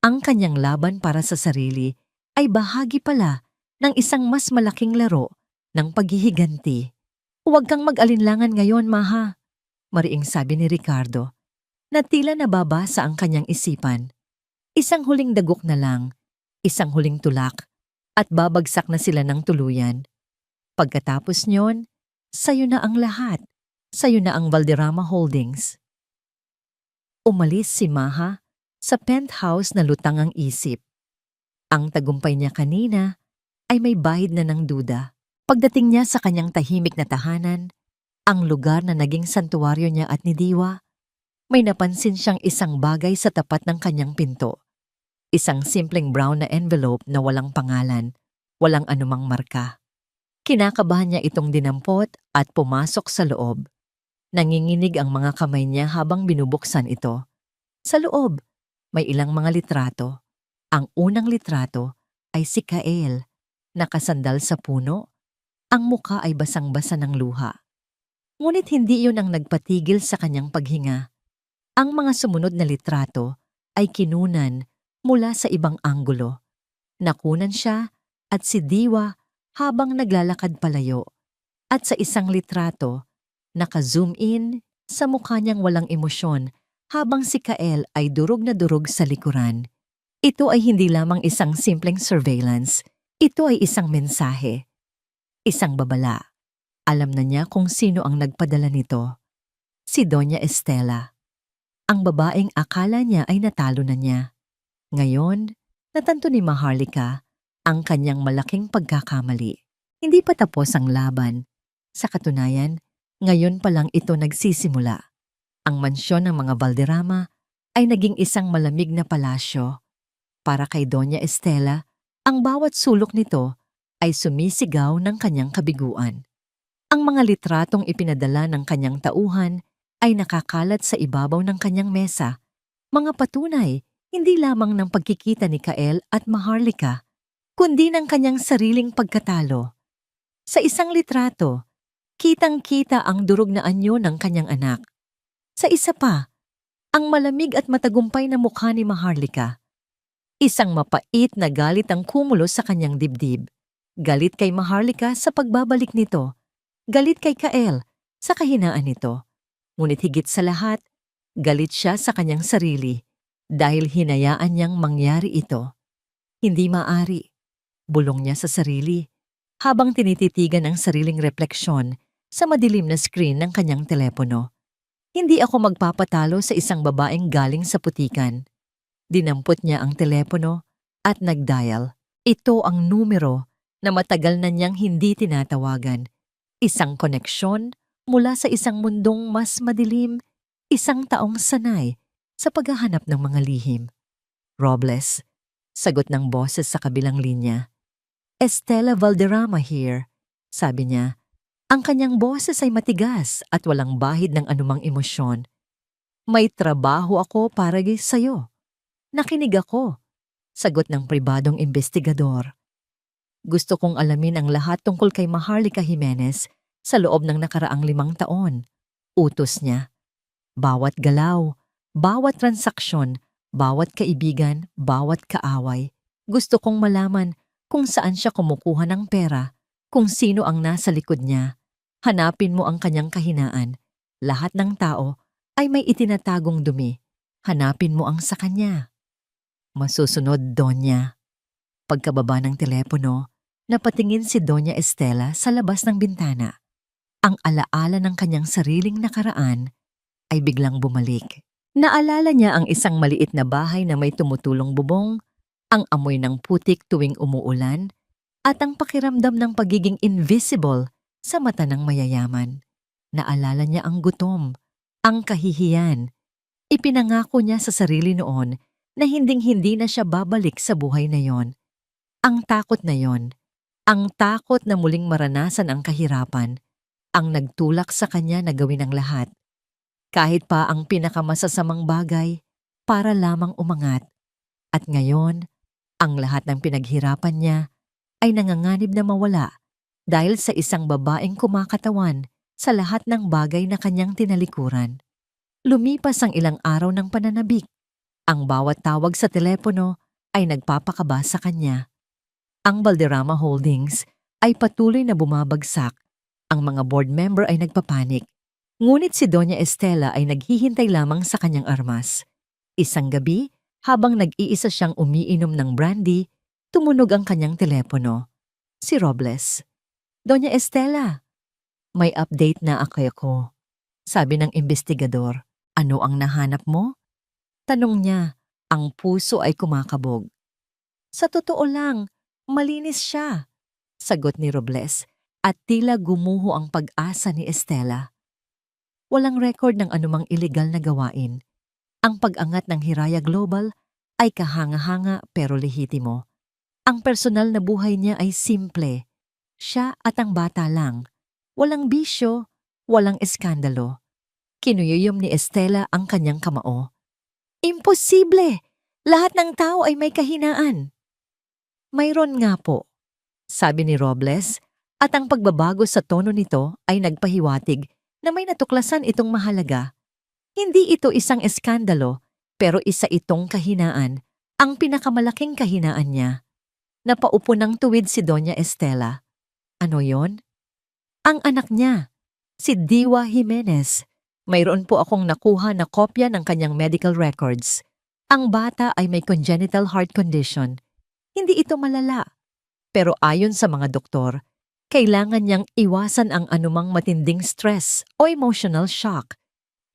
Ang kanyang laban para sa sarili ay bahagi pala ng isang mas malaking laro ng paghihiganti. Huwag kang mag-alinlangan ngayon, Maha, mariing sabi ni Ricardo, na tila nababasa ang kanyang isipan. Isang huling dagok na lang, isang huling tulak, at babagsak na sila ng tuluyan. Pagkatapos nyon, sayo na ang lahat. Sayo na ang Valderrama Holdings. Umalis si Maha sa penthouse na lutang ang isip. Ang tagumpay niya kanina ay may bahid na ng duda. Pagdating niya sa kanyang tahimik na tahanan, ang lugar na naging santuwaryo niya at ni Diwa, may napansin siyang isang bagay sa tapat ng kanyang pinto. Isang simpleng brown na envelope na walang pangalan, walang anumang marka. Kinakabahan niya itong dinampot at pumasok sa loob. Nanginginig ang mga kamay niya habang binubuksan ito. Sa loob, may ilang mga litrato. Ang unang litrato ay si Kael, nakasandal sa puno. Ang muka ay basang-basa ng luha. Ngunit hindi iyon ang nagpatigil sa kanyang paghinga. Ang mga sumunod na litrato ay kinunan mula sa ibang anggulo. Nakunan siya at si Diwa habang naglalakad palayo. At sa isang litrato, naka-zoom in sa mukha niyang walang emosyon habang si Kael ay durog na durog sa likuran. Ito ay hindi lamang isang simpleng surveillance. Ito ay isang mensahe. Isang babala. Alam na niya kung sino ang nagpadala nito. Si Doña Estela. Ang babaeng akala niya ay natalo na niya. Ngayon, natanto ni Maharlika ang kanyang malaking pagkakamali. Hindi pa tapos ang laban. Sa katunayan, ngayon pa lang ito nagsisimula. Ang mansyon ng mga Valderrama ay naging isang malamig na palasyo. Para kay Doña Estela, ang bawat sulok nito ay sumisigaw ng kanyang kabiguan. Ang mga litratong ipinadala ng kanyang tauhan ay nakakalat sa ibabaw ng kanyang mesa. Mga patunay, hindi lamang ng pagkikita ni Kael at Maharlika, kundi ng kanyang sariling pagkatalo. Sa isang litrato, kitang-kita ang durog na anyo ng kanyang anak. Sa isa pa, ang malamig at matagumpay na mukha ni Maharlika. Isang mapait na galit ang kumulo sa kanyang dibdib. Galit kay Maharlika sa pagbabalik nito. Galit kay Kael sa kahinaan nito. Ngunit higit sa lahat, galit siya sa kanyang sarili dahil hinayaan niyang mangyari ito. Hindi maari. Bulong niya sa sarili habang tinititigan ang sariling refleksyon sa madilim na screen ng kanyang telepono. Hindi ako magpapatalo sa isang babaeng galing sa putikan. Dinampot niya ang telepono at nagdial. Ito ang numero na matagal na niyang hindi tinatawagan. Isang koneksyon mula sa isang mundong mas madilim, Isang taong sanay sa paghahanap ng mga lihim. Robles, sagot ng boses sa kabilang linya. Estela Valderrama here, sabi niya. Ang kanyang boses ay matigas at walang bahid ng anumang emosyon. May trabaho ako para sa'yo. Nakinig ako, sagot ng pribadong investigador. Gusto kong alamin ang lahat tungkol kay Maharlika Jimenez sa loob ng nakaraang 5 taon. Utos niya. Bawat galaw, bawat transaksyon, bawat kaibigan, bawat kaaway. Gusto kong malaman kung saan siya kumukuha ng pera, kung sino ang nasa likod niya. Hanapin mo ang kanyang kahinaan. Lahat ng tao ay may itinatagong dumi. Hanapin mo ang sa kanya. Masusunod, Donya. Pagkababa ng telepono, napatingin si Doña Estela sa labas ng bintana. Ang alaala ng kanyang sariling nakaraan ay biglang bumalik. Naalala niya ang isang maliit na bahay na may tumutulong bubong, ang amoy ng putik tuwing umuulan, at ang pakiramdam ng pagiging invisible sa mata ng mayayaman. Naalala niya ang gutom, ang kahihiyan. Ipinangako niya sa sarili noon na hinding-hindi na siya babalik sa buhay na yon. Ang takot na yon, ang takot na muling maranasan ang kahirapan, ang nagtulak sa kanya na gawin ang lahat. Kahit pa ang pinakamasasamang bagay para lamang umangat. At ngayon, ang lahat ng pinaghirapan niya ay nanganganib na mawala dahil sa isang babaeng kumakatawan sa lahat ng bagay na kanyang tinalikuran. Lumipas ang ilang araw ng pananabik. Ang bawat tawag sa telepono ay nagpapakaba sa kanya. Ang Valderrama Holdings ay patuloy na bumabagsak. Ang mga board member ay nagpapanik. Ngunit si Doña Estela ay naghihintay lamang sa kanyang armas. Isang gabi, habang nag-iisa siyang umiinom ng brandy, tumunog ang kanyang telepono. Si Robles. Doña Estela, may update na ako. Sabi ng investigador. Ano ang nahanap mo? Tanong niya. Ang puso ay kumakabog. Sa totoo lang, malinis siya, sagot ni Robles, at tila gumuho ang pag-asa ni Estela. Walang record ng anumang iligal na gawain. Ang pag-angat ng Hiraya Global ay kahanga-hanga pero lehitimo. Ang personal na buhay niya ay simple. Siya at ang bata lang. Walang bisyo, walang eskandalo. Kinuyuyom ni Estela ang kanyang kamao. Imposible! Lahat ng tao ay may kahinaan. Mayroon nga po, sabi ni Robles, at ang pagbabago sa tono nito ay nagpahiwatig na may natuklasan itong mahalaga. Hindi ito isang eskandalo, pero isa itong kahinaan, ang pinakamalaking kahinaan niya. Napaupo ng tuwid si Doña Estela. Ano yon? Ang anak niya, si Diwa Jimenez. Mayroon po akong nakuha na kopya ng kanyang medical records. Ang bata ay may congenital heart condition. Hindi ito malala. Pero ayon sa mga doktor, kailangan niyang iwasan ang anumang matinding stress o emotional shock.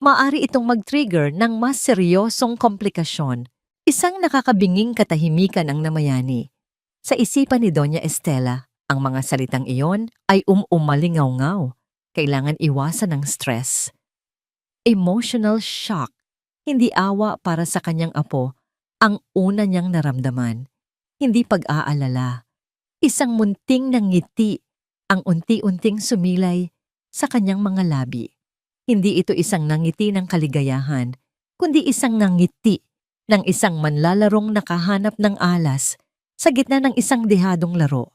Maari itong mag-trigger ng mas seryosong komplikasyon. Isang nakakabinging katahimikan ang namayani. Sa isipan ni Doña Estela, ang mga salitang iyon ay umalingaw-ngaw. Kailangan iwasan ng stress. Emotional shock, hindi awa para sa kanyang apo, ang una niyang naramdaman. Hindi pag-aalala. Isang munting ng ngiti ang unti-unting sumilay sa kanyang mga labi. Hindi ito isang nangiti ng kaligayahan, kundi isang nangiti ng isang manlalarong nakahanap ng alas sa gitna ng isang dehadong laro.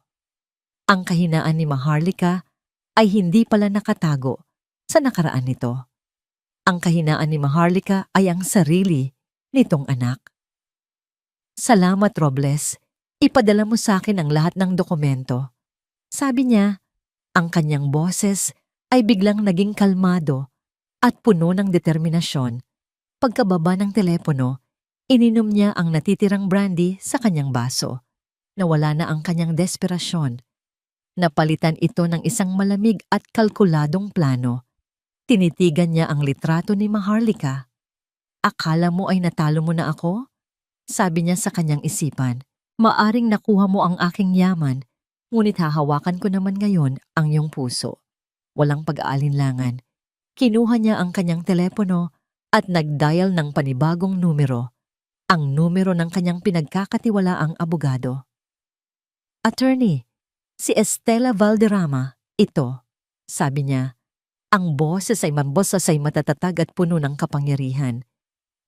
Ang kahinaan ni Maharlika ay hindi pala nakatago sa nakaraan nito. Ang kahinaan ni Maharlika ay ang sarili nitong anak. Salamat, Robles. Ipadala mo sa akin ang lahat ng dokumento. Sabi niya, ang kanyang boses ay biglang naging kalmado at puno ng determinasyon. Pagkababa ng telepono, ininom niya ang natitirang brandy sa kanyang baso. Nawala na ang kanyang desperasyon. Napalitan ito ng isang malamig at kalkuladong plano. Tinitigan niya ang litrato ni Maharlika. Akala mo ay natalo mo na ako? Sabi niya sa kanyang isipan. Maaring nakuha mo ang aking yaman, ngunit hahawakan ko naman ngayon ang iyong puso. Walang pag-aalinlangan. Kinuha niya ang kanyang telepono at nag-dial ng panibagong numero, ang numero ng kanyang pinagkakatiwalaang abogado. "Attorney, si Estela Valderrama, ito," sabi niya. Ang boses ay matatatag at puno ng kapangyarihan.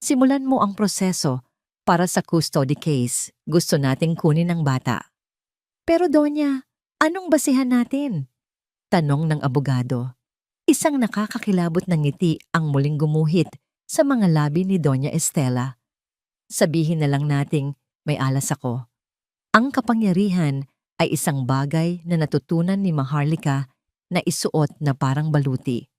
"Simulan mo ang proseso para sa custody case. Gusto nating kunin ang bata." "Pero Donya, anong basihan natin?" tanong ng abogado. Isang nakakakilabot na ngiti ang muling gumuhit sa mga labi ni Doña Estela. "Sabihin na lang nating may alas ako." Ang kapangyarihan ay isang bagay na natutunan ni Maharlika na isuot na parang baluti.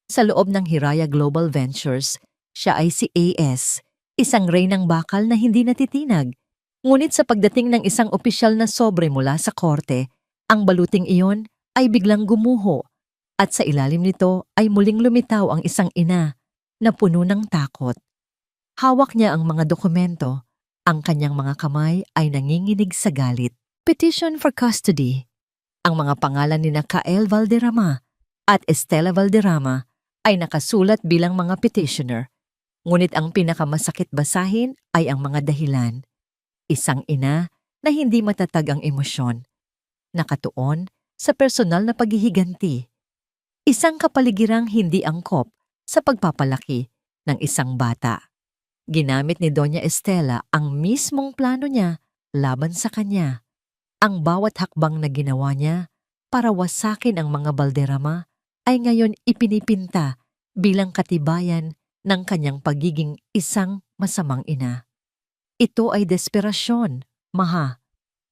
Sa loob ng Hiraya Global Ventures, siya ay si AS, isang reynang bakal na hindi natitinag. Ngunit sa pagdating ng isang opisyal na sobre mula sa korte, ang baluting iyon ay biglang gumuho at sa ilalim nito ay muling lumitaw ang isang ina na puno ng takot. Hawak niya ang mga dokumento, ang kanyang mga kamay ay nanginginig sa galit. Petition for custody. Ang mga pangalan ni Kael Valderrama at Estela Valderrama ay nakasulat bilang mga petitioner. Ngunit ang pinakamasakit basahin ay ang mga dahilan. Isang ina na hindi matatag ang emosyon. Nakatuon sa personal na paghihiganti. Isang kapaligirang hindi angkop sa pagpapalaki ng isang bata. Ginamit ni Doña Estela ang mismong plano niya laban sa kanya. Ang bawat hakbang na ginawa niya para wasakin ang mga Valderrama ay ngayon ipinipinta bilang katibayan ng kanyang pagiging isang masamang ina. "Ito ay desperasyon, Maha,"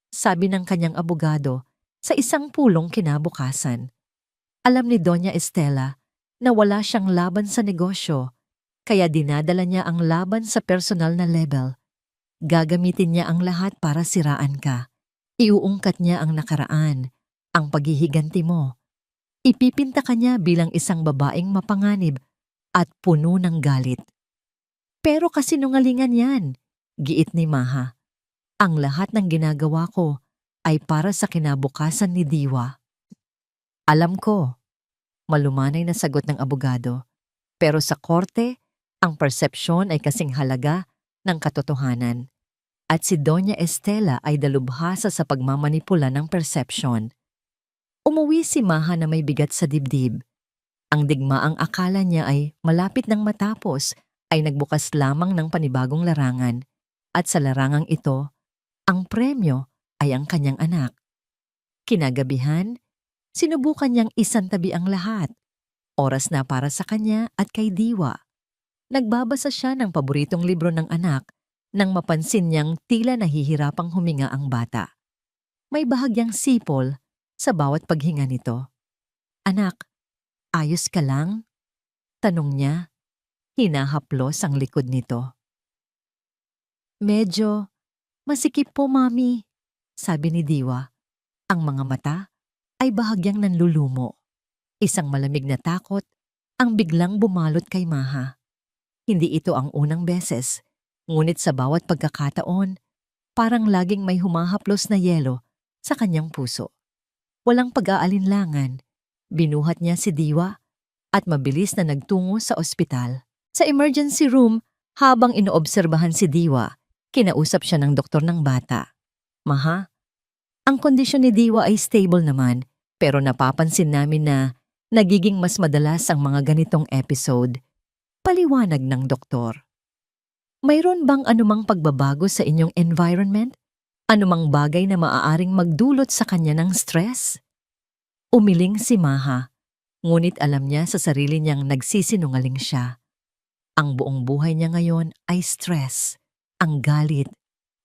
sabi ng kanyang abogado sa isang pulong kinabukasan. Alam ni Doña Estela na wala siyang laban sa negosyo, kaya dinadala niya ang laban sa personal na level. Gagamitin niya ang lahat para siraan ka. Iuungkat niya ang nakaraan, ang paghihiganti mo. Ipipinta ka niya bilang isang babaeng mapanganib at puno ng galit. "Pero kasinungalingan yan," giit ni Maha. "Ang lahat ng ginagawa ko ay para sa kinabukasan ni Diwa." "Alam ko," malumanay na sagot ng abogado. "Pero sa korte, ang persepsyon ay kasing halaga ng katotohanan. At si Doña Estela ay dalubhasa sa pagmamanipula ng perception." Umuwi si Maha na may bigat sa dibdib. Ang digmaang akala niya ay malapit nang matapos ay nagbukas lamang ng panibagong larangan. At sa larangang ito, ang premyo ay ang kanyang anak. Kinagabihan, sinubukan niyang isantabi ang lahat. Oras na para sa kanya at kay Diwa. Nagbabasa siya ng paboritong libro ng anak nang mapansin niyang tila nahihirapang huminga ang bata. May bahagyang sipol sa bawat paghinga nito. "Anak, ayos ka lang?" tanong niya. Hinahaplos ang likod nito. "Medyo masikip po, Mami," sabi ni Diwa. Ang mga mata ay bahagyang nanlulumo. Isang malamig na takot ang biglang bumalot kay Maha. Hindi ito ang unang beses, ngunit sa bawat pagkakataon, parang laging may humahaplos na yelo sa kanyang puso. Walang pag-aalinlangan, binuhat niya si Diwa at mabilis na nagtungo sa ospital. Sa emergency room, habang inoobserbahan si Diwa, kinausap siya ng doktor ng bata. "Maha, ang kondisyon ni Diwa ay stable naman, pero napapansin namin na nagiging mas madalas ang mga ganitong episode." Paliwanag ng doktor. "Mayroon bang anumang pagbabago sa inyong environment? Anumang bagay na maaaring magdulot sa kanya ng stress?" Umiling si Maha, ngunit alam niya sa sarili niyang nagsisinungaling siya. Ang buong buhay niya ngayon ay stress, ang galit,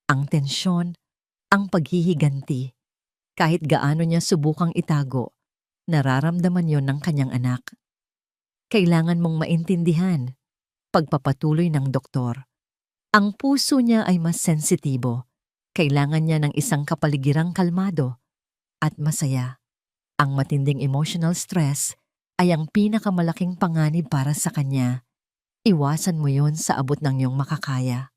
ang tensyon, ang paghihiganti. Kahit gaano niya subukang itago, nararamdaman yon ng kanyang anak. "Kailangan mong maintindihan," pagpapatuloy ng doktor. "Ang puso niya ay mas sensitibo. Kailangan niya ng isang kapaligirang kalmado at masaya. Ang matinding emotional stress ay ang pinakamalaking panganib para sa kanya. Iwasan mo yon sa abot ng iyong makakaya."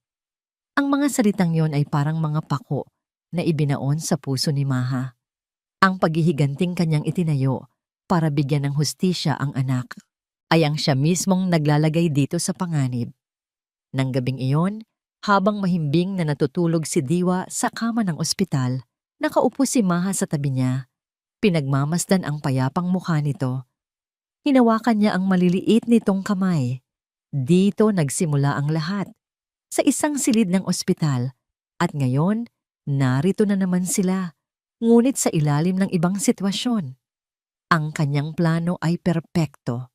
Ang mga salitang yon ay parang mga pako na ibinaon sa puso ni Maha. Ang paghihiganting kanyang itinayo para bigyan ng hustisya ang anak. ay ang siya mismong naglalagay dito sa panganib. Nang gabing iyon, habang mahimbing na natutulog si Diwa sa kama ng ospital, nakaupo si Maha sa tabi niya. Pinagmamasdan ang payapang mukha nito. Hinawakan niya ang maliliit nitong kamay. Dito nagsimula ang lahat, sa isang silid ng ospital. At ngayon, narito na naman sila, ngunit sa ilalim ng ibang sitwasyon. Ang kanyang plano ay perpekto.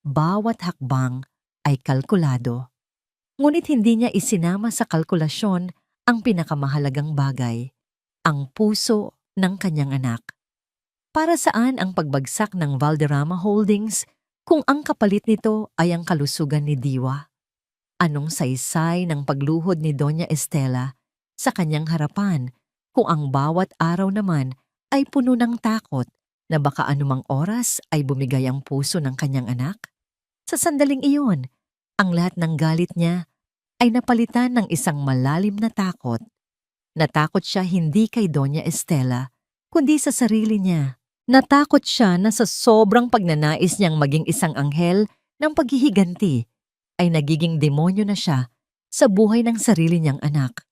Bawat hakbang ay kalkulado. Ngunit hindi niya isinama sa kalkulasyon ang pinakamahalagang bagay, ang puso ng kanyang anak. Para saan ang pagbagsak ng Valderrama Holdings kung ang kapalit nito ay ang kalusugan ni Diwa? Anong saysay ng pagluhod ni Doña Estela sa kanyang harapan kung ang bawat araw naman ay puno ng takot na baka anumang oras ay bumigay ang puso ng kanyang anak? Sa sandaling iyon, ang lahat ng galit niya ay napalitan ng isang malalim na takot. Natakot siya hindi kay Doña Estela, kundi sa sarili niya. Natakot siya na sa sobrang pagnanais niyang maging isang anghel ng paghihiganti, ay nagiging demonyo na siya sa buhay ng sarili niyang anak.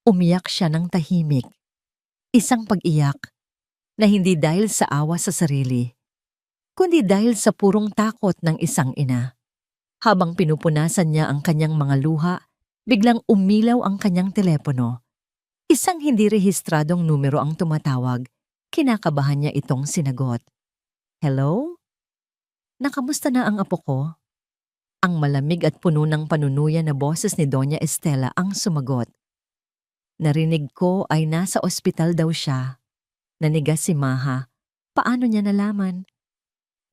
Umiyak siya ng tahimik. Isang pag-iyak na hindi dahil sa awa sa sarili, kundi dahil sa purong takot ng isang ina. Habang pinupunasan niya ang kanyang mga luha, biglang umilaw ang kanyang telepono. Isang hindi rehistradong numero ang tumatawag. Kinakabahan niya itong sinagot. Hello? Nakamusta na ang apo ko? Ang malamig at puno ng panunuya na boses ni Doña Estela ang sumagot. Narinig ko ay nasa ospital daw siya. Nanigas si Maha. Paano niya nalaman?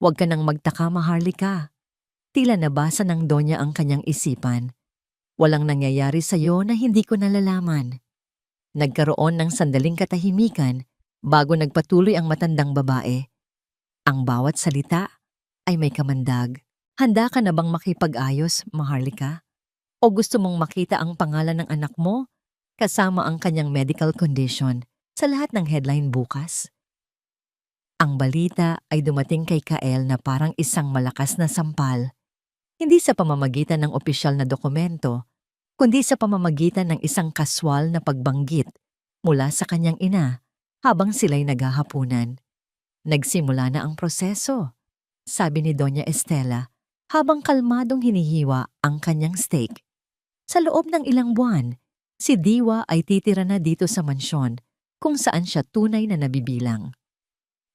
Huwag ka nang magtaka, Maharlika. Tila nabasa ng Donya ang kanyang isipan. Walang nangyayari sa'yo na hindi ko nalalaman. Nagkaroon ng sandaling katahimikan bago nagpatuloy ang matandang babae. Ang bawat salita ay may kamandag. Handa ka na bang makipag-ayos, Maharlika? O gusto mong makita ang pangalan ng anak mo kasama ang kanyang medical condition sa lahat ng headline bukas? Ang balita ay dumating kay Kael na parang isang malakas na sampal. Hindi sa pamamagitan ng opisyal na dokumento, kundi sa pamamagitan ng isang kaswal na pagbanggit mula sa kanyang ina habang sila'y naghahapunan. Nagsimula na ang proseso, sabi ni Doña Estela habang kalmadong hinihiwa ang kanyang steak. Sa loob ng ilang buwan, si Diwa ay titira na dito sa mansyon kung saan siya tunay na nabibilang.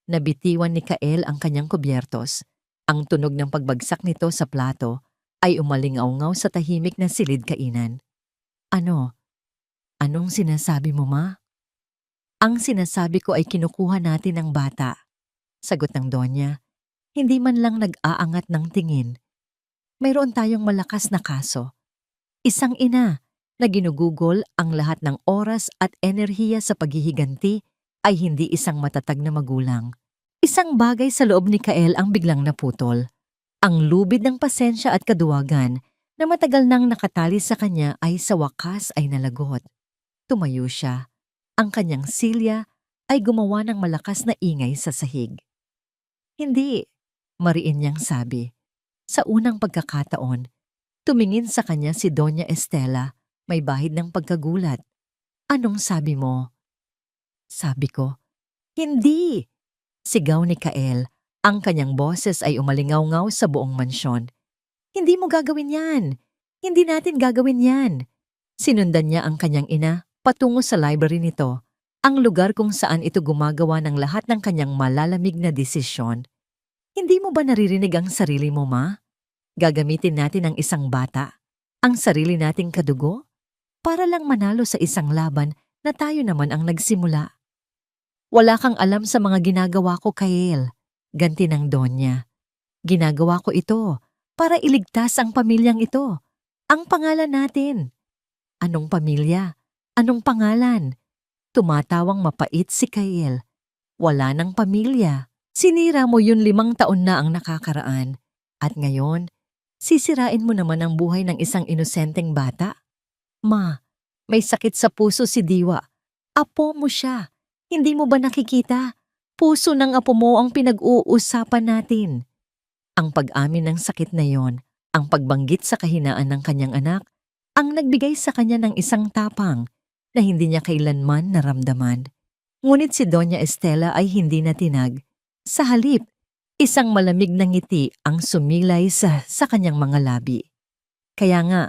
Nabitiwan ni Kael ang kanyang kubyertos. Ang tunog ng pagbagsak nito sa plato ay umalingaw-ngaw sa tahimik na silid kainan. Ano? Anong sinasabi mo, Ma? Ang sinasabi ko ay kinukuha natin ang bata. Sagot ng Donya, hindi man lang nag-aangat ng tingin. Mayroon tayong malakas na kaso. Isang ina na ginugugol ang lahat ng oras at enerhiya sa paghihiganti ay hindi isang matatag na magulang. Isang bagay sa loob ni Kael ang biglang naputol. Ang lubid ng pasensya at kaduwagan na matagal nang nakatali sa kanya ay sa wakas ay nalagot. Tumayo siya. Ang kanyang silya ay gumawa ng malakas na ingay sa sahig. Hindi, mariin niyang sabi. Sa unang pagkakataon, tumingin sa kanya si Doña Estela, may bahid ng pagkagulat. Anong sabi mo? Sabi ko, hindi! Sigaw ni Kael, ang kanyang boses ay umalingaw-ngaw sa buong mansyon. Hindi mo gagawin yan! Hindi natin gagawin yan! Sinundan niya ang kanyang ina patungo sa library nito, ang lugar kung saan ito gumagawa ng lahat ng kanyang malalamig na desisyon. Hindi mo ba naririnig ang sarili mo, Ma? Gagamitin natin ang isang bata, ang sarili nating kadugo, para lang manalo sa isang laban na tayo naman ang nagsimula. Wala kang alam sa mga ginagawa ko, Kael, ganti ng Donya. Ginagawa ko ito para iligtas ang pamilyang ito, ang pangalan natin. Anong pamilya? Anong pangalan? Tumatawang mapait si Kael. Wala nang pamilya. Sinira mo yun 5 taon na ang nakakaraan. At ngayon, sisirain mo naman ang buhay ng isang inosenteng bata? Ma, may sakit sa puso si Diwa. Apo mo siya. Hindi mo ba nakikita? Puso ng apo mo ang pinag-uusapan natin. Ang pag-amin ng sakit na yon, ang pagbanggit sa kahinaan ng kanyang anak, ang nagbigay sa kanya ng isang tapang na hindi niya kailanman naramdaman. Ngunit si Doña Estela ay hindi natinag. Sa halip, isang malamig na ngiti ang sumilay sa kanyang mga labi. Kaya nga,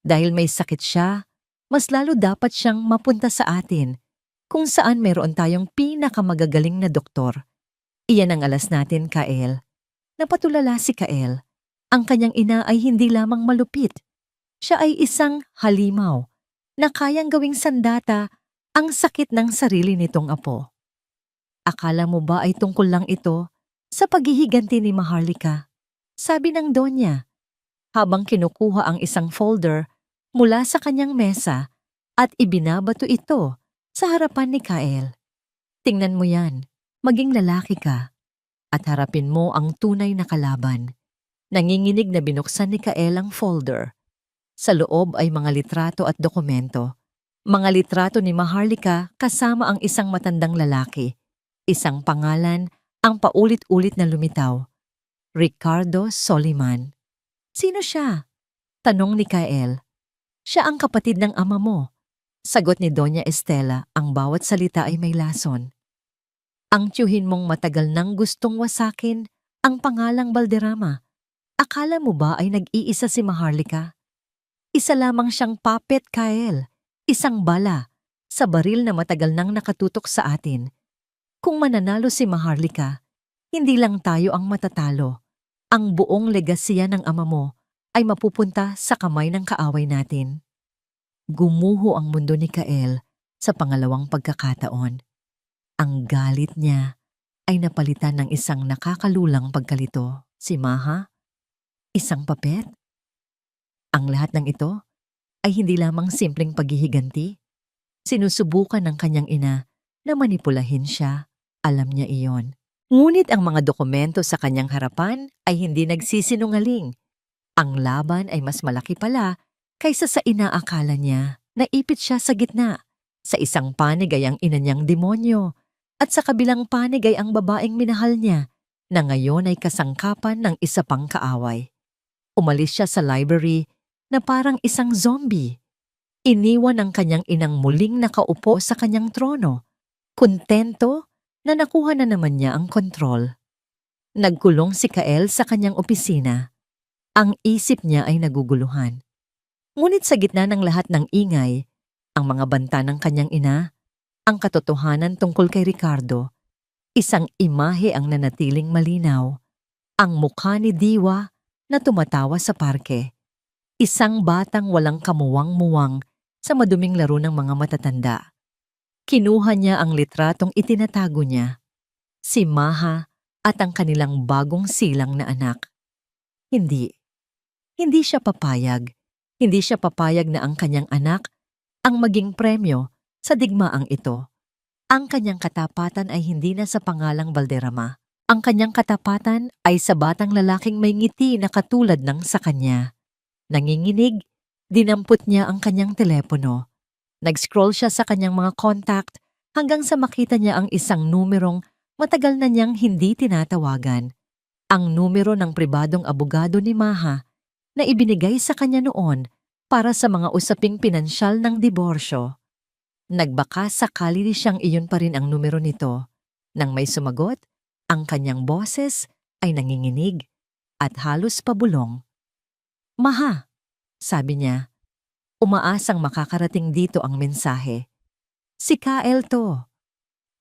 dahil may sakit siya, mas lalo dapat siyang mapunta sa atin kung saan mayroon tayong pinakamagagaling na doktor. Iyan ang alas natin, Kael. Napatulala si Kael. Ang kanyang ina ay hindi lamang malupit. Siya ay isang halimaw na kayang gawing sandata ang sakit ng sarili nitong apo. Akala mo ba ay tungkol lang ito sa paghihiganti ni Maharlika? Sabi ng Donya, habang kinukuha ang isang folder mula sa kanyang mesa at ibinabato ito sa harapan ni Kael. Tingnan mo yan, maging lalaki ka at harapin mo ang tunay na kalaban. Nanginginig na binuksan ni Kael ang folder. Sa loob ay mga litrato at dokumento. Mga litrato ni Maharlika kasama ang isang matandang lalaki. Isang pangalan ang paulit-ulit na lumitaw. Ricardo Soliman. Sino siya? Tanong ni Kael. Siya ang kapatid ng ama mo. Sagot ni Doña Estela, ang bawat salita ay may lason. Ang tiyuhin mong matagal nang gustong wasakin ang pangalang Balderrama. Akala mo ba ay nag-iisa si Maharlika? Isa lamang siyang puppet, Kael. Isang bala sa baril na matagal nang nakatutok sa atin. Kung mananalo si Maharlika, hindi lang tayo ang matatalo. Ang buong legasiya ng ama mo ay mapupunta sa kamay ng kaaway natin. Gumuho ang mundo ni Kael sa pangalawang pagkakataon. Ang galit niya ay napalitan ng isang nakakalulang pagkalito. Si Maha? Isang papet? Ang lahat ng ito ay hindi lamang simpleng paghihiganti. Sinusubukan ng kanyang ina na manipulahin siya. Alam niya iyon. Ngunit ang mga dokumento sa kanyang harapan ay hindi nagsisinungaling. Ang laban ay mas malaki pala kaysa sa inaakala niya. Naipit siya sa gitna. Sa isang panig ay ang ina niyang demonyo. At sa kabilang panig ay ang babaeng minahal niya na ngayon ay kasangkapan ng isa pang kaaway. Umalis siya sa library na parang isang zombie. Iniwan ang kanyang inang muling nakaupo sa kanyang trono. Kontento na nakuha na naman niya ang kontrol. Nagkulong si Kael sa kanyang opisina. Ang isip niya ay naguguluhan. Ngunit sa gitna ng lahat ng ingay, ang mga banta ng kanyang ina, ang katotohanan tungkol kay Ricardo, isang imahe ang nanatiling malinaw. Ang mukha ni Diwa na tumatawa sa parke. Isang batang walang kamuwang-muwang sa maduming laro ng mga matatanda. Kinuha niya ang litratong itinatago niya. Si Maha at ang kanilang bagong silang na anak. Hindi. Hindi siya papayag. Hindi siya papayag na ang kanyang anak ang maging premyo sa digmaang ito. Ang kanyang katapatan ay hindi na sa pangalang Balderrama. Ang kanyang katapatan ay sa batang lalaking may ngiti na katulad ng sa kanya. Nanginginig, dinampot niya ang kanyang telepono. Nag-scroll siya sa kanyang mga contact hanggang sa makita niya ang isang numerong matagal na niyang hindi tinatawagan. Ang numero ng pribadong abogado ni Maha na ibinigay sa kanya noon para sa mga usaping pinansyal ng diborsyo. Nagbaka sakali siyang iyon pa rin ang numero nito. Nang may sumagot, ang kanyang boses ay nanginginig at halos pabulong. Maha, sabi niya, umaasang makakarating dito ang mensahe. Si Kael to.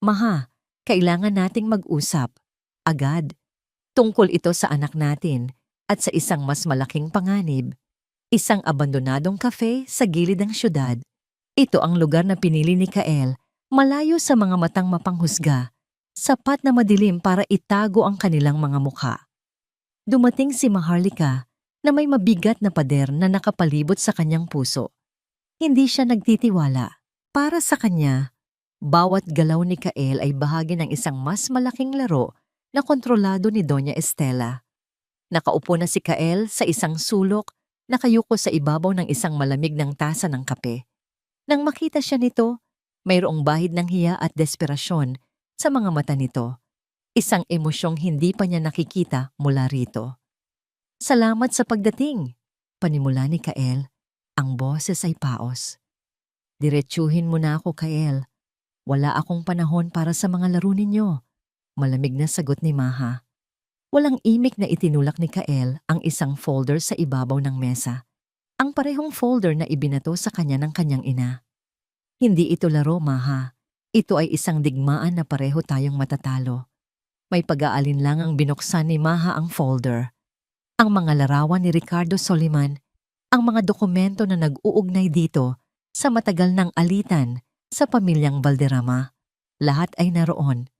Maha, kailangan nating mag-usap. Agad. Tungkol ito sa anak natin at sa isang mas malaking panganib. Isang abandonadong cafe sa gilid ng syudad. Ito ang lugar na pinili ni Kael, malayo sa mga matang mapanghusga, sapat na madilim para itago ang kanilang mga mukha. Dumating si Maharlika na may mabigat na pader na nakapalibot sa kanyang puso. Hindi siya nagtitiwala. Para sa kanya, bawat galaw ni Kael ay bahagi ng isang mas malaking laro na kontrolado ni Doña Estela. Nakaupo na si Kael sa isang sulok, nakayuko sa ibabaw ng isang malamig ng tasa ng kape. Nang makita siya nito, mayroong bahid ng hiya at desperasyon sa mga mata nito. isang emosyong hindi pa niya nakikita mula rito. Salamat sa pagdating, panimula ni Kael. Ang boses ay paos. Diretsuhin mo na ako, Kael. Wala akong panahon para sa mga laro ninyo. Malamig na sagot ni Maha. Walang imik na itinulak ni Kael ang isang folder sa ibabaw ng mesa. Ang parehong folder na ibinato sa kanya ng kanyang ina. Hindi ito laro, Maha. Ito ay isang digmaan na pareho tayong matatalo. May pag-aalinlangang binuksan ni Maha ang folder. Ang mga larawan ni Ricardo Soliman, ang mga dokumento na nag-uugnay dito sa matagal ng alitan sa pamilyang Valderrama. Lahat ay naroon.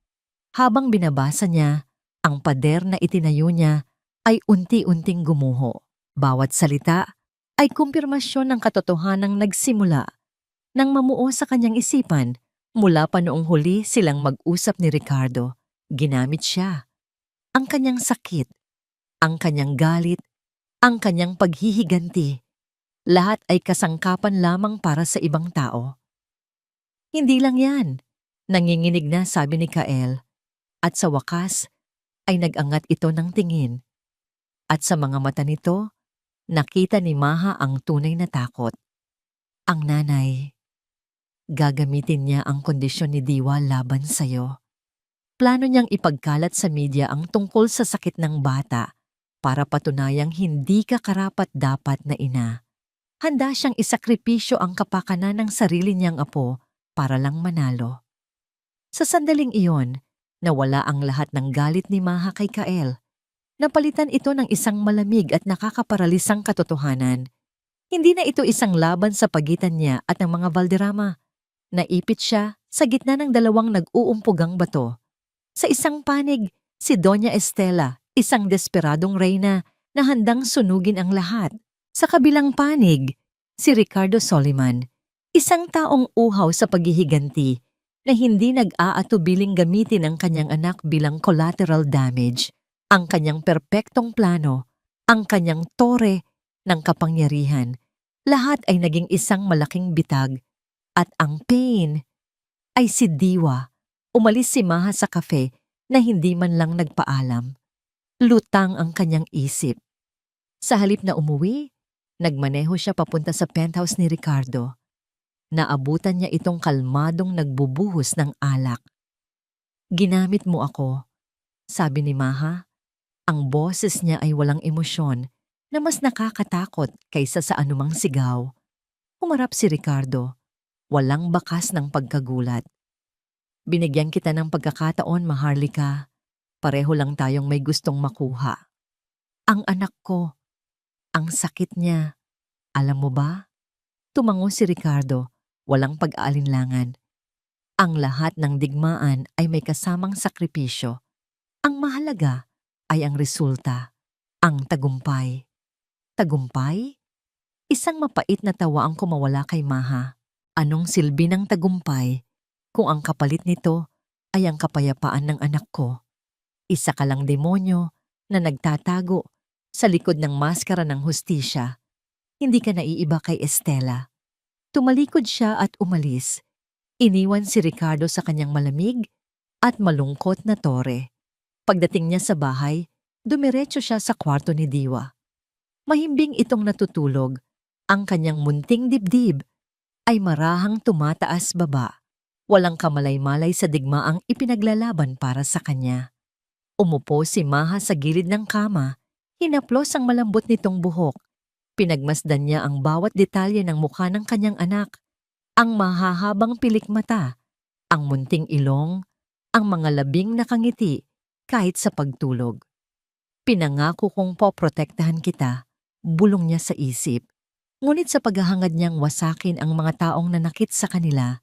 Habang binabasa niya, ang pader na itinayo niya ay unti-unting gumuho. Bawat salita ay kumpirmasyon ng katotohanang nagsimula nang mamuo sa kanyang isipan mula pa noong huli silang mag-usap ni Ricardo. Ginamit siya. Ang kanyang sakit, ang kanyang galit, ang kanyang paghihiganti, lahat ay kasangkapan lamang para sa ibang tao. Hindi lang yan, nanginginig na sabi ni Kael, at sa wakas ay nag-angat ito ng tingin. At sa mga mata nito, nakita ni Maha ang tunay na takot. Ang nanay, gagamitin niya ang kondisyon ni Diwa laban sa'yo. Plano niyang ipagkalat sa media ang tungkol sa sakit ng bata para patunayang hindi ka karapat-dapat na ina. Handa siyang isakripisyo ang kapakanan ng sarili niyang apo para lang manalo. Sa sandaling iyon, nawala ang lahat ng galit ni Maha kay Kael. Napalitan ito ng isang malamig at nakakaparalisang katotohanan. Hindi na ito isang laban sa pagitan niya at ng mga Valderrama. Naipit siya sa gitna ng dalawang nag-uumpugang bato. Sa isang panig, si Doña Estela, isang desperadong reyna na handang sunugin ang lahat. Sa kabilang panig, si Ricardo Soliman, isang taong uhaw sa paghihiganti na hindi nag-aatubiling gamitin ang kanyang anak bilang collateral damage, ang kanyang perpektong plano, ang kanyang tore ng kapangyarihan. Lahat ay naging isang malaking bitag at ang pain ay si Diwa. Umalis si Maha sa kafe na hindi man lang nagpaalam. Lutang ang kanyang isip. Sa halip na umuwi, nagmaneho siya papunta sa penthouse ni Ricardo. Naabutan niya itong kalmadong nagbubuhos ng alak. Ginamit mo ako, sabi ni Maha. Ang boses niya ay walang emosyon na mas nakakatakot kaysa sa anumang sigaw. Humarap si Ricardo, walang bakas ng pagkagulat. Binigyan kita ng pagkakataon, Maharlika. Pareho lang tayong may gustong makuha. Ang anak ko, ang sakit niya. Alam mo ba? Tumango si Ricardo, walang pag-aalinlangan. Ang lahat ng digmaan ay may kasamang sakripisyo. Ang mahalaga ay ang resulta, ang tagumpay. Tagumpay? Isang mapait na tawa ang kumawala kay Maha. Anong silbi ng tagumpay kung ang kapalit nito ay ang kapayapaan ng anak ko? Isa ka lang demonyo na nagtatago sa likod ng maskara ng hustisya. Hindi ka naiiba kay Estela. Tumalikod siya at umalis. Iniwan si Ricardo sa kanyang malamig at malungkot na tore. Pagdating niya sa bahay, dumiretso siya sa kwarto ni Diwa. Mahimbing itong natutulog. Ang kanyang munting dibdib ay marahang tumataas baba. Walang kamalay-malay sa digmaang ipinaglalaban para sa kanya. Umupo si Maha sa gilid ng kama, hinaplos ang malambot nitong buhok. Pinagmasdan niya ang bawat detalye ng mukha ng kanyang anak, ang mahahabang pilik mata, ang munting ilong, ang mga labing nakangiti kahit sa pagtulog. Pinangako kong poprotektahan kita, bulong niya sa isip. Ngunit sa paghahangad niyang wasakin ang mga taong nanakit sa kanila,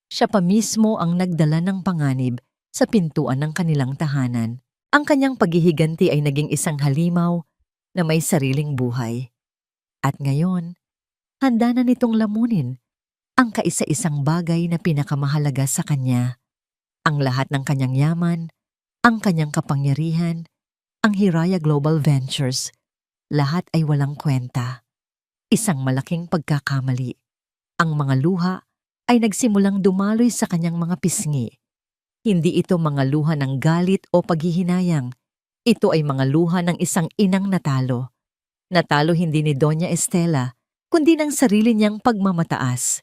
siya pa mismo ang nagdala ng panganib sa pintuan ng kanilang tahanan. Ang kanyang paghihiganti ay naging isang halimaw na may sariling buhay. At ngayon, handa na nitong lamunin ang kaisa-isang bagay na pinakamahalaga sa kanya. Ang lahat ng kanyang yaman, ang kanyang kapangyarihan, ang Hiraya Global Ventures, lahat ay walang kwenta. Isang malaking pagkakamali. Ang mga luha ay nagsimulang dumaloy sa kanyang mga pisngi. Hindi ito mga luha ng galit o paghihinayang. Ito ay mga luha ng isang inang natalo. Natalo hindi ni Doña Estela, kundi ng sarili niyang pagmamataas.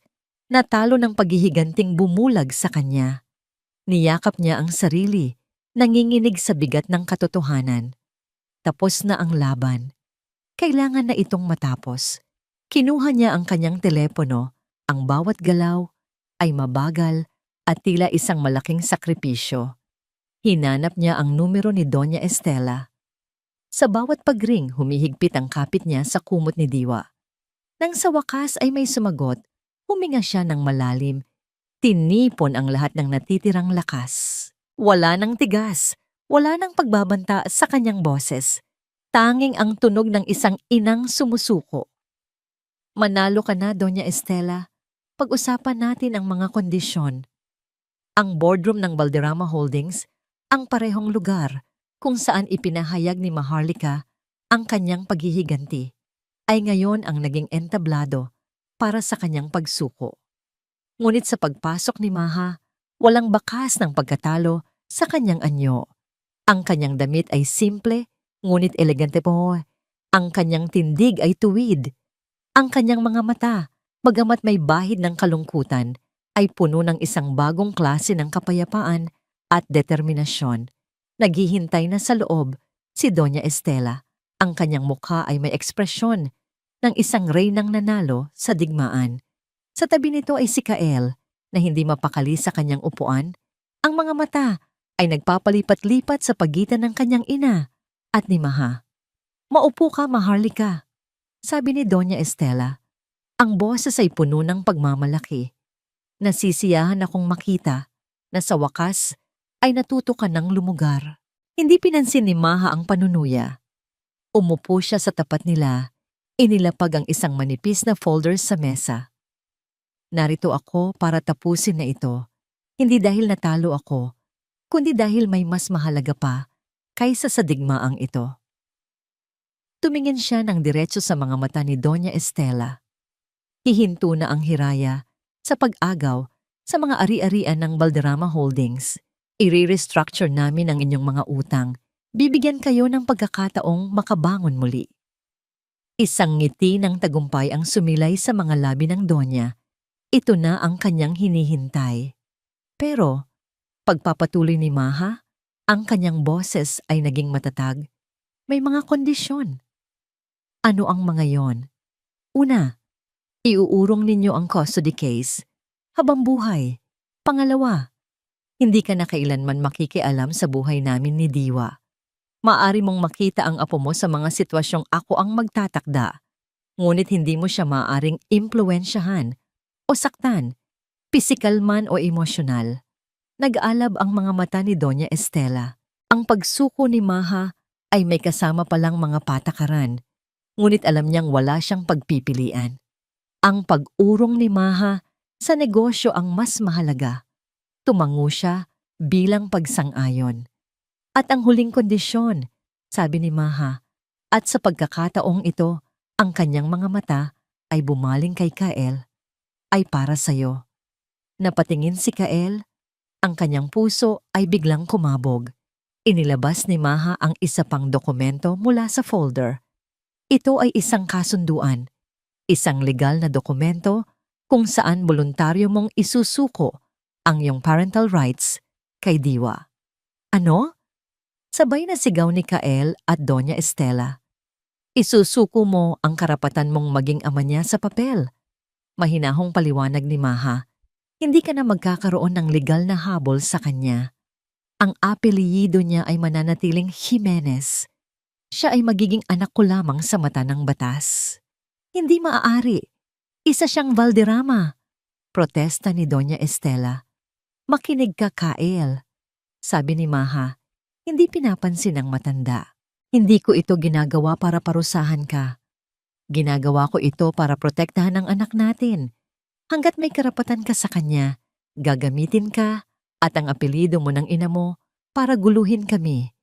Natalo ng paghihiganting bumulag sa kanya. Niyakap niya ang sarili, nanginginig sa bigat ng katotohanan. Tapos na ang laban. Kailangan na itong matapos. Kinuha niya ang kanyang telepono, ang bawat galaw ay mabagal at tila isang malaking sakripisyo. Hinanap niya ang numero ni Doña Estela. Sa bawat pagring, humihigpit ang kapit niya sa kumot ni Diwa. Nang sa wakas ay may sumagot, huminga siya ng malalim. Tinipon ang lahat ng natitirang lakas. Wala nang tigas, wala nang pagbabanta sa kanyang boses. Tanging ang tunog ng isang inang sumusuko. Manalo ka na, Doña Estela. Pag-usapan natin ang mga kondisyon. Ang boardroom ng Valderrama Holdings, ang parehong lugar kung saan ipinahayag ni Maharlika ang kanyang paghihiganti, ay ngayon ang naging entablado para sa kanyang pagsuko. Ngunit sa pagpasok ni Maha, walang bakas ng pagkatalo sa kanyang anyo. Ang kanyang damit ay simple, ngunit elegante po. Ang kanyang tindig ay tuwid. Ang kanyang mga mata, bagamat may bahid ng kalungkutan, ay puno ng isang bagong klase ng kapayapaan at determinasyon. Naghihintay na sa loob si Doña Estela. Ang kanyang mukha ay may ekspresyon ng isang reynang nanalo sa digmaan. Sa tabi nito ay si Kael na hindi mapakali sa kanyang upuan. Ang mga mata ay nagpapalipat-lipat sa pagitan ng kanyang ina at ni Maha. "Maupo ka, Maharlika," sabi ni Doña Estela. Ang boses ay puno ng pagmamalaki. Nasisiyahan akong makita na sa wakas ay natuto ka ng lumugar. Hindi pinansin ni Maha ang panunuya. Umupo siya sa tapat nila, inilapag ang isang manipis na folder sa mesa. "Narito ako para tapusin na ito, hindi dahil natalo ako, kundi dahil may mas mahalaga pa kaysa sa digmaang ito." Tumingin siya ng diretso sa mga mata ni Doña Estela. Hihinto na ang hiraya sa pag-agaw sa mga ari-arian ng Valderrama Holdings. I-restructure namin ang inyong mga utang. Bibigyan kayo ng pagkakataong makabangon muli. Isang ngiti ng tagumpay ang sumilay sa mga labi ng Donya. Ito na ang kanyang hinihintay. Pero, pagpapatuloy ni Maha, ang kanyang boses ay naging matatag. May mga kondisyon. Ano ang mga yon? Una, iuurong ninyo ang custody case habang buhay. Pangalawa, hindi ka na kailanman makikialam sa buhay namin ni Diwa. Maaari mong makita ang apo mo sa mga sitwasyong ako ang magtatakda, ngunit hindi mo siya maaaring impluwensyahan o saktan, pisikal man o emosyonal. Nag-aalab ang mga mata ni Doña Estela. Ang pagsuko ni Maha ay may kasama palang mga patakaran, ngunit alam niyang wala siyang pagpipilian. Ang pag-urong ni Maha sa negosyo ang mas mahalaga. Tumango siya bilang pagsang-ayon. At ang huling kondisyon, sabi ni Maha, at sa pagkakataong ito, ang kanyang mga mata ay bumaling kay Kael, ay para sa'yo. Napatingin si Kael, ang kanyang puso ay biglang kumabog. Inilabas ni Maha ang isa pang dokumento mula sa folder. Ito ay isang kasunduan, isang legal na dokumento kung saan voluntaryo mong isusuko ang iyong parental rights kay Diwa. Ano? Sabay na sigaw ni Kael at Doña Estela. Isusuko mo ang karapatan mong maging ama niya sa papel. Mahinahong paliwanag ni Maha. Hindi ka na magkakaroon ng legal na habol sa kanya. Ang apelyido niya ay mananatiling Jimenez. Siya ay magiging anak ko lamang sa mata ng batas. Hindi maaari. Isa siyang Valderrama. Protesta ni Doña Estela. Makinig ka, Kael. Sabi ni Maha, hindi pinapansin ng matanda. Hindi ko ito ginagawa para parusahan ka. Ginagawa ko ito para protektahan ang anak natin. Hanggat may karapatan ka sa kanya, gagamitin ka at ang apelyido mo ng ina mo para guluhin kami.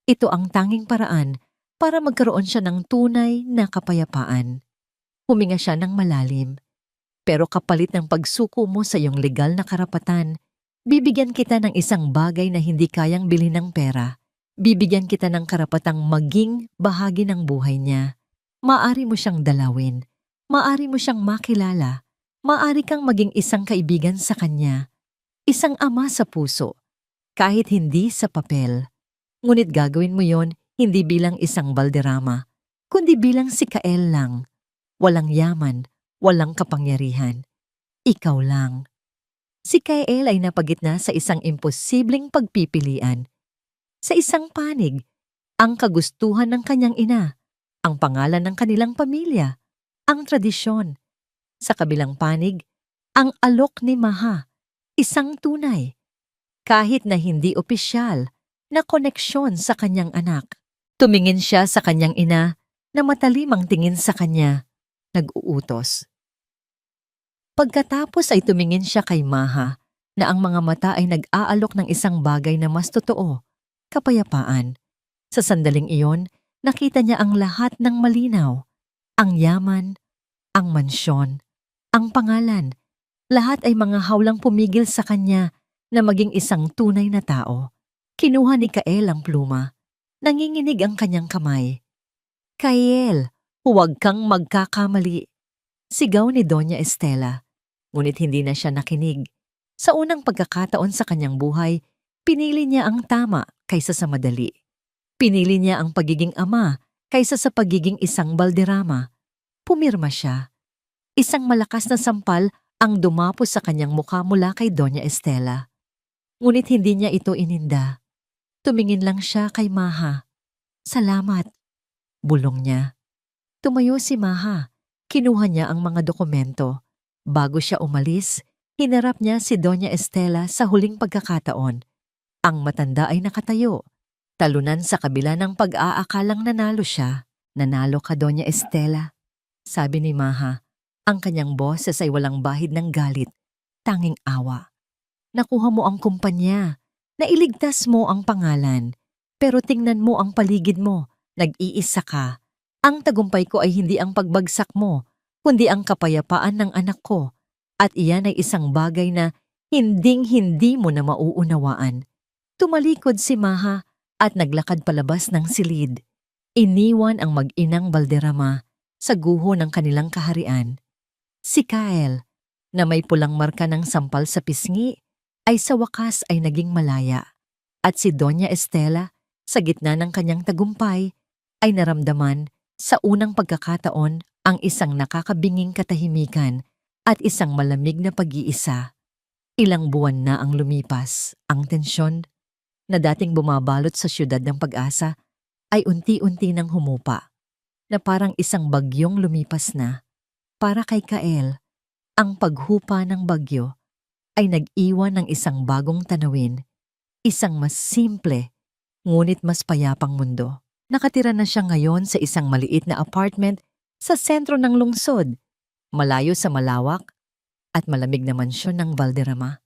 Ito ang tanging paraan para magkaroon siya ng tunay na kapayapaan. Huminga siya ng malalim. Pero kapalit ng pagsuko mo sa iyong legal na karapatan, Bibigyan kita ng isang bagay na hindi kayang bilhin ng pera. Bibigyan kita ng karapatang maging bahagi ng buhay niya. Maaari mo siyang dalawin. Maaari mo siyang makilala. Maaari kang maging isang kaibigan sa kanya. Isang ama sa puso. Kahit hindi sa papel. Ngunit gagawin mo yon hindi bilang isang Valderrama, kundi bilang si Kael lang. Walang yaman, walang kapangyarihan. Ikaw lang. Si Kael ay napagitna sa isang imposibleng pagpipilian. Sa isang panig, ang kagustuhan ng kanyang ina, ang pangalan ng kanilang pamilya, ang tradisyon. Sa kabilang panig, ang alok ni Maha, isang tunay, kahit na hindi opisyal, na koneksyon sa kanyang anak. Tumingin siya sa kanyang ina na matalimang tingin sa kanya, nag-uutos. Pagkatapos ay tumingin siya kay Maha na ang mga mata ay nag-aalok ng isang bagay na mas totoo, kapayapaan. Sa sandaling iyon, nakita niya ang lahat ng malinaw. Ang yaman, ang mansyon, ang pangalan. Lahat ay mga hawlang pumigil sa kanya na maging isang tunay na tao. Kinuha ni Kael ang pluma. Nanginginig ang kanyang kamay. Kael, huwag kang magkakamali. Sigaw ni Doña Estela. Ngunit hindi na siya nakinig. Sa unang pagkakataon sa kanyang buhay, pinili niya ang tama kaysa sa madali. Pinili niya ang pagiging ama kaysa sa pagiging isang Valderrama. Pumirma siya. Isang malakas na sampal ang dumapos sa kanyang mukha mula kay Doña Estela. Ngunit hindi niya ito ininda. Tumingin lang siya kay Maha. Salamat, bulong niya. Tumayo si Maha. Kinuha niya ang mga dokumento. Bago siya umalis, hinarap niya si Doña Estela sa huling pagkakataon. Ang matanda ay nakatayo. Talunan sa kabila ng pag-aakalang nanalo siya. Nanalo ka, Doña Estela. Sabi ni Maha, ang kanyang boses ay walang bahid ng galit, tanging awa. Nakuha mo ang kumpanya, nailigtas mo ang pangalan, pero tingnan mo ang paligid mo, nag-iisa ka. Ang tagumpay ko ay hindi ang pagbagsak mo, kundi ang kapayapaan ng anak ko, at iyan ay isang bagay na hinding-hindi mo na mauunawaan. Tumalikod si Maha at naglakad palabas ng silid. Iniwan ang mag-inang Valderrama sa guho ng kanilang kaharian. Si Kael, na may pulang marka ng sampal sa pisngi, ay sa wakas ay naging malaya. At si Doña Estela, sa gitna ng kanyang tagumpay, ay naramdaman sa unang pagkakataon ang isang nakakabinging katahimikan at isang malamig na pag-iisa. Ilang buwan na ang lumipas, ang tensyon na dating bumabalot sa siyudad ng Pag-asa ay unti-unti nang humupa, na parang isang bagyong lumipas na. Para kay Kael, ang paghupa ng bagyo ay nag-iwan ng isang bagong tanawin, isang mas simple, ngunit mas payapang mundo. Nakatira na siya ngayon sa isang maliit na apartment sa sentro ng lungsod, malayo sa malawak at malamig na mansyon ng Valderrama.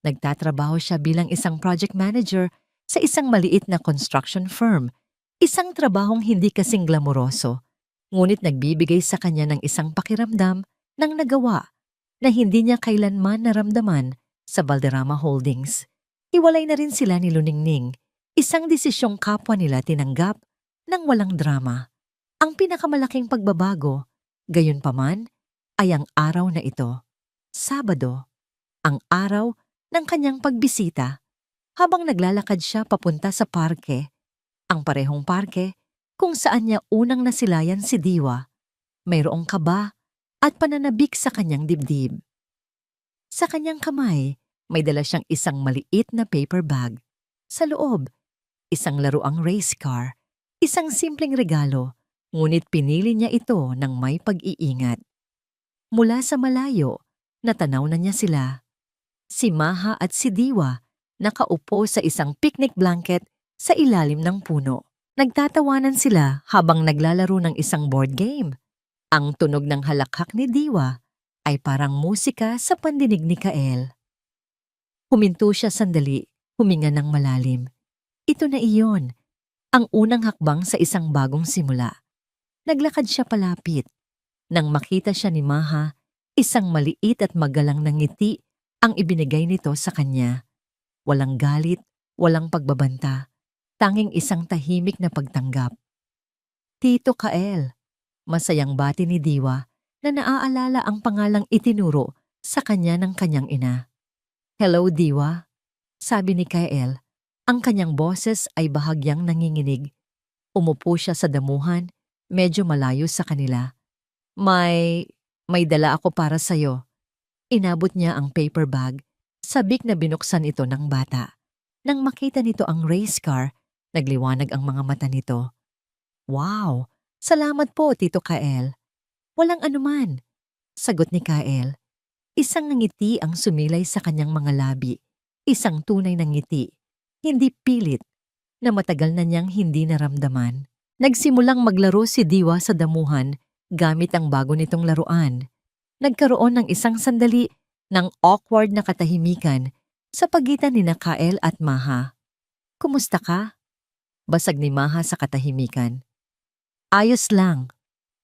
Nagtatrabaho siya bilang isang project manager sa isang maliit na construction firm, isang trabahong hindi kasing glamoroso, ngunit nagbibigay sa kanya ng isang pakiramdam ng nagawa na hindi niya kailanman naramdaman sa Valderrama Holdings. Hiwalay na rin sila ni Luningning, isang desisyong kapwa nila tinanggap nang walang drama. Ang pinakamalaking pagbabago, gayunpaman, ay ang araw na ito. Sabado, ang araw ng kanyang pagbisita. Habang naglalakad siya papunta sa parke, ang parehong parke kung saan niya unang nasilayan si Diwa, mayroong kaba at pananabik sa kanyang dibdib. Sa kanyang kamay, may dala siyang isang maliit na paper bag. Sa loob, isang laruang race car. Isang simpleng regalo, ngunit pinili niya ito ng may pag-iingat. Mula sa malayo, natanaw na niya sila. Si Maha at si Diwa nakaupo sa isang picnic blanket sa ilalim ng puno. Nagtatawanan sila habang naglalaro ng isang board game. Ang tunog ng halakhak ni Diwa ay parang musika sa pandinig ni Kael. Huminto siya sandali, huminga ng malalim. Ito na iyon. Ang unang hakbang sa isang bagong simula. Naglakad siya palapit. Nang makita siya ni Maha, isang maliit at magalang na ngiti ang ibinigay nito sa kanya. Walang galit, walang pagbabanta, tanging isang tahimik na pagtanggap. Tito Kael, masayang bati ni Diwa na naaalala ang pangalang itinuro sa kanya ng kanyang ina. Hello Diwa, sabi ni Kael. Ang kanyang boses ay bahagyang nanginginig. Umupo siya sa damuhan, medyo malayo sa kanila. May dala ako para sa'yo. Inabot niya ang paper bag, sabik na binuksan ito ng bata. Nang makita nito ang race car, nagliwanag ang mga mata nito. Wow! Salamat po, Tito Kael. Walang anuman, sagot ni Kael. Isang ngiti ang sumilay sa kanyang mga labi. Isang tunay na ngiti. Hindi pilit, na matagal na niyang hindi naramdaman. Nagsimulang maglaro si Diwa sa damuhan gamit ang bago nitong laruan. Nagkaroon ng isang sandali ng awkward na katahimikan sa pagitan ni Kael at Maha. Kumusta ka? Basag ni Maha sa katahimikan. Ayos lang,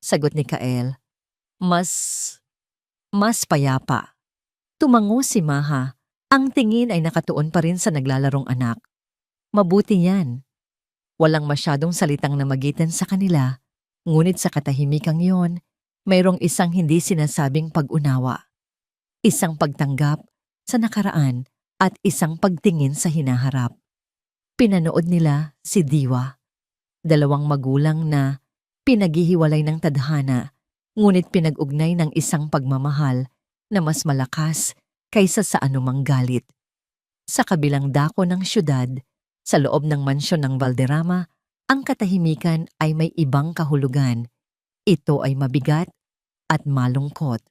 sagot ni Kael. Mas payapa. Tumango si Maha. Ang tingin ay nakatuon pa rin sa naglalarong anak. Mabuti yan. Walang masyadong salitang namagitan sa kanila, ngunit sa katahimikang yon, mayroong isang hindi sinasabing pag-unawa. Isang pagtanggap sa nakaraan at isang pagtingin sa hinaharap. Pinanood nila si Diwa. Dalawang magulang na pinaghihiwalay ng tadhana, ngunit pinag-ugnay ng isang pagmamahal na mas malakas kaysa sa anumang galit. Sa kabilang dako ng syudad, sa loob ng mansyon ng Valderrama, ang katahimikan ay may ibang kahulugan. Ito ay mabigat at malungkot.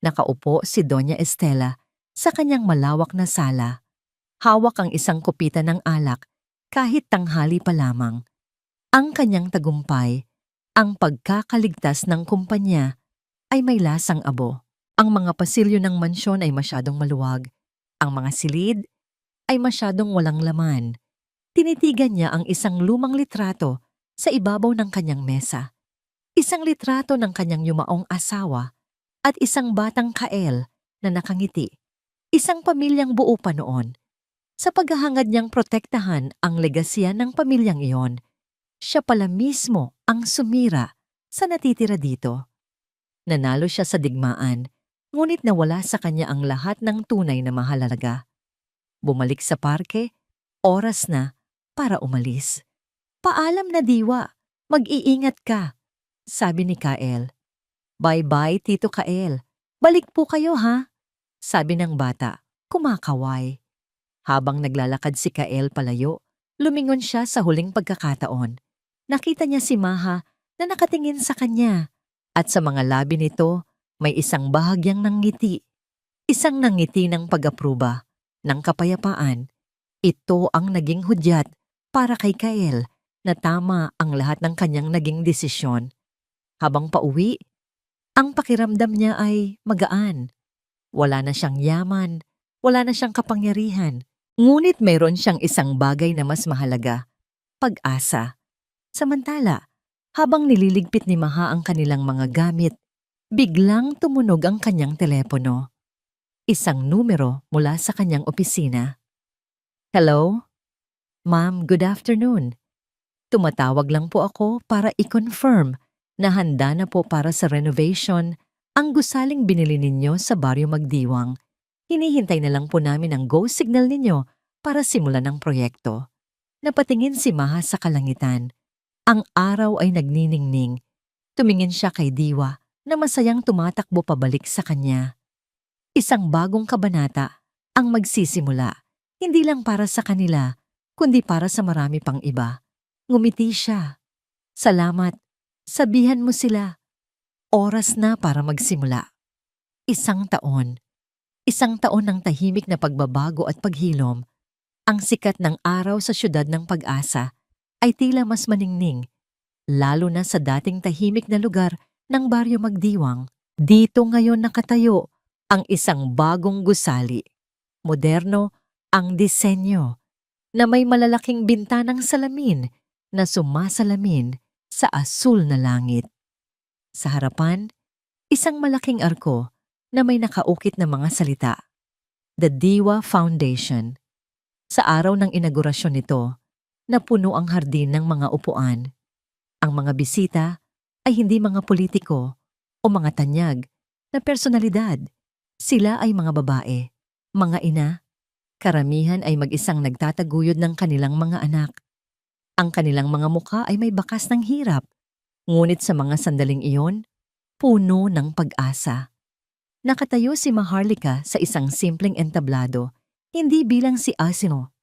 Nakaupo si Doña Estela sa kanyang malawak na sala. Hawak ang isang kupita ng alak kahit tanghali pa lamang. Ang kanyang tagumpay, ang pagkakaligtas ng kumpanya, ay may lasang abo. Ang mga pasilyo ng mansyon ay masyadong maluwag. Ang mga silid ay masyadong walang laman. Tinitigan niya ang isang lumang litrato sa ibabaw ng kanyang mesa. Isang litrato ng kanyang yumaong asawa at isang batang Kael na nakangiti. Isang pamilyang buo pa noon. Sa paghahangad niyang protektahan ang legasya ng pamilyang iyon, siya pala mismo ang sumira sa natitira dito. Nanalo siya sa digmaan, ngunit nawala sa kanya ang lahat ng tunay na mahalaga. Bumalik sa parke, oras na para umalis. Paalam na Diwa, mag-iingat ka, sabi ni Kael. Bye-bye, Tito Kael. Balik po kayo ha, sabi ng bata, kumakaway. Habang naglalakad si Kael palayo, lumingon siya sa huling pagkakataon. Nakita niya si Maha na nakatingin sa kanya at sa mga labi nito may isang bahagyang nanggiti. Isang nangiti ng pag-apruba, ng kapayapaan. Ito ang naging hudyat para kay Kael na tama ang lahat ng kanyang naging desisyon. Habang pauwi, ang pakiramdam niya ay magaan. Wala na siyang yaman, wala na siyang kapangyarihan. Ngunit mayroon siyang isang bagay na mas mahalaga, pag-asa. Samantala, habang nililigpit ni Maha ang kanilang mga gamit, biglang tumunog ang kanyang telepono. Isang numero mula sa kanyang opisina. Hello? Ma'am, good afternoon. Tumatawag lang po ako para i-confirm na handa na po para sa renovation ang gusaling binili ninyo sa Baryo Magdiwang. Hinihintay na lang po namin ang go signal ninyo para simulan ang proyekto. Napatingin si Maha sa kalangitan. Ang araw ay nagniningning. Tumingin siya kay Diwa na masayang tumatakbo pabalik sa kanya. Isang bagong kabanata ang magsisimula, hindi lang para sa kanila, kundi para sa marami pang iba. Ngumiti siya. Salamat. Sabihan mo sila. Oras na para magsimula. Isang taon. Isang taon ng tahimik na pagbabago at paghilom. Ang sikat ng araw sa syudad ng pag-asa ay tila mas maningning, lalo na sa dating tahimik na lugar ng Baryo Magdiwang. Dito ngayon nakatayo ang isang bagong gusali. Moderno ang disenyo na may malalaking bintanang salamin na sumasalamin sa asul na langit. Sa harapan, isang malaking arko na may nakaukit na mga salita. The Diwa Foundation. Sa araw ng inaugurasyon nito, napuno ang hardin ng mga upuan. Ang mga bisita ay hindi mga politiko o mga tanyag na personalidad. Sila ay mga babae, mga ina, karamihan ay mag-isang nagtataguyod ng kanilang mga anak. Ang kanilang mga mukha ay may bakas ng hirap, ngunit sa mga sandaling iyon, puno ng pag-asa. Nakatayo si Maharlika sa isang simpleng entablado, hindi bilang si Asino,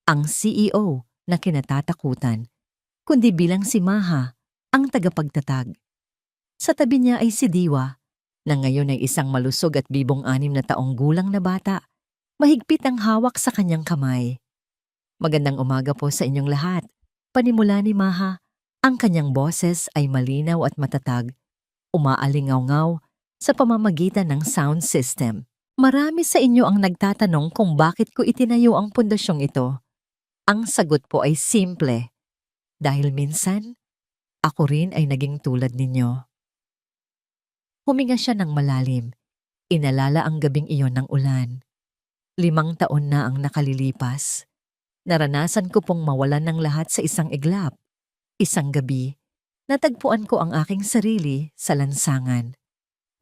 ang CEO na kinatatakutan, kundi bilang si Maha, ang tagapagtatag. Sa tabi niya ay si Diwa, na ngayon ay isang malusog at bibong 6 na taong gulang na bata. Mahigpit ang hawak sa kanyang kamay. Magandang umaga po sa inyong lahat. Panimula ni Maha, ang kanyang boses ay malinaw at matatag, umaalingaw-ngaw sa pamamagitan ng sound system. Marami sa inyo ang nagtatanong kung bakit ko itinayo ang pundasyong ito. Ang sagot po ay simple. Dahil minsan, ako rin ay naging tulad ninyo. Huminga siya ng malalim. Inalala ang gabing iyon ng ulan. 5 taon na ang nakalilipas. Naranasan ko pong mawalan ng lahat sa isang iglap. Isang gabi, natagpuan ko ang aking sarili sa lansangan.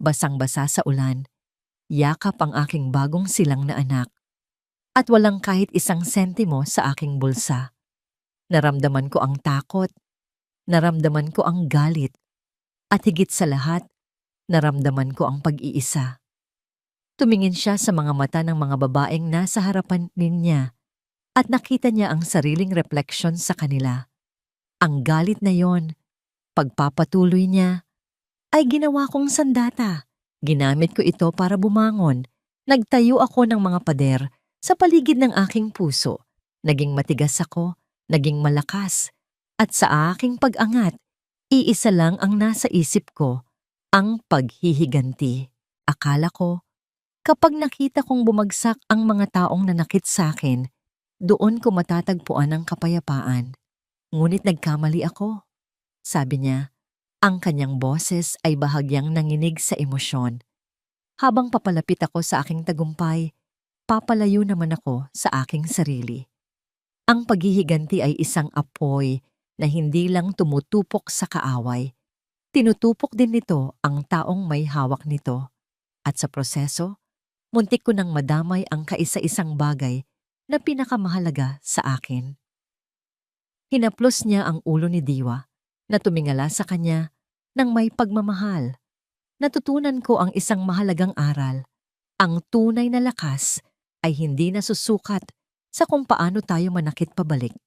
Basang-basa sa ulan, yakap ang aking bagong silang na anak. At walang kahit isang sentimo sa aking bulsa. Naramdaman ko ang takot, naramdaman ko ang galit, at higit sa lahat, naramdaman ko ang pag-iisa. Tumingin siya sa mga mata ng mga babaeng nasa harapan niya at nakita niya ang sariling refleksyon sa kanila. Ang galit na yon, pagpapatuloy niya, ay ginawa kong sandata. Ginamit ko ito para bumangon. Nagtayo ako ng mga pader sa paligid ng aking puso. Naging matigas ako, naging malakas. At sa aking pag-angat, iisa lang ang nasa isip ko, ang paghihiganti. Akala ko, kapag nakita kong bumagsak ang mga taong nanakit sa akin, doon ko matatagpuan ang kapayapaan. Ngunit nagkamali ako. Sabi niya, ang kanyang boses ay bahagyang nanginig sa emosyon. Habang papalapit ako sa aking tagumpay, papalayo naman ako sa aking sarili. Ang paghihiganti ay isang apoy na hindi lang tumutupok sa kaaway. Tinutupok din nito ang taong may hawak nito. At sa proseso, muntik ko nang madamay ang kaisa-isang bagay na pinakamahalaga sa akin. Hinaplos niya ang ulo ni Diwa na tumingala sa kanya ng may pagmamahal. Natutunan ko ang isang mahalagang aral. Ang tunay na lakas ay hindi nasusukat sa kung paano tayo manakit pabalik.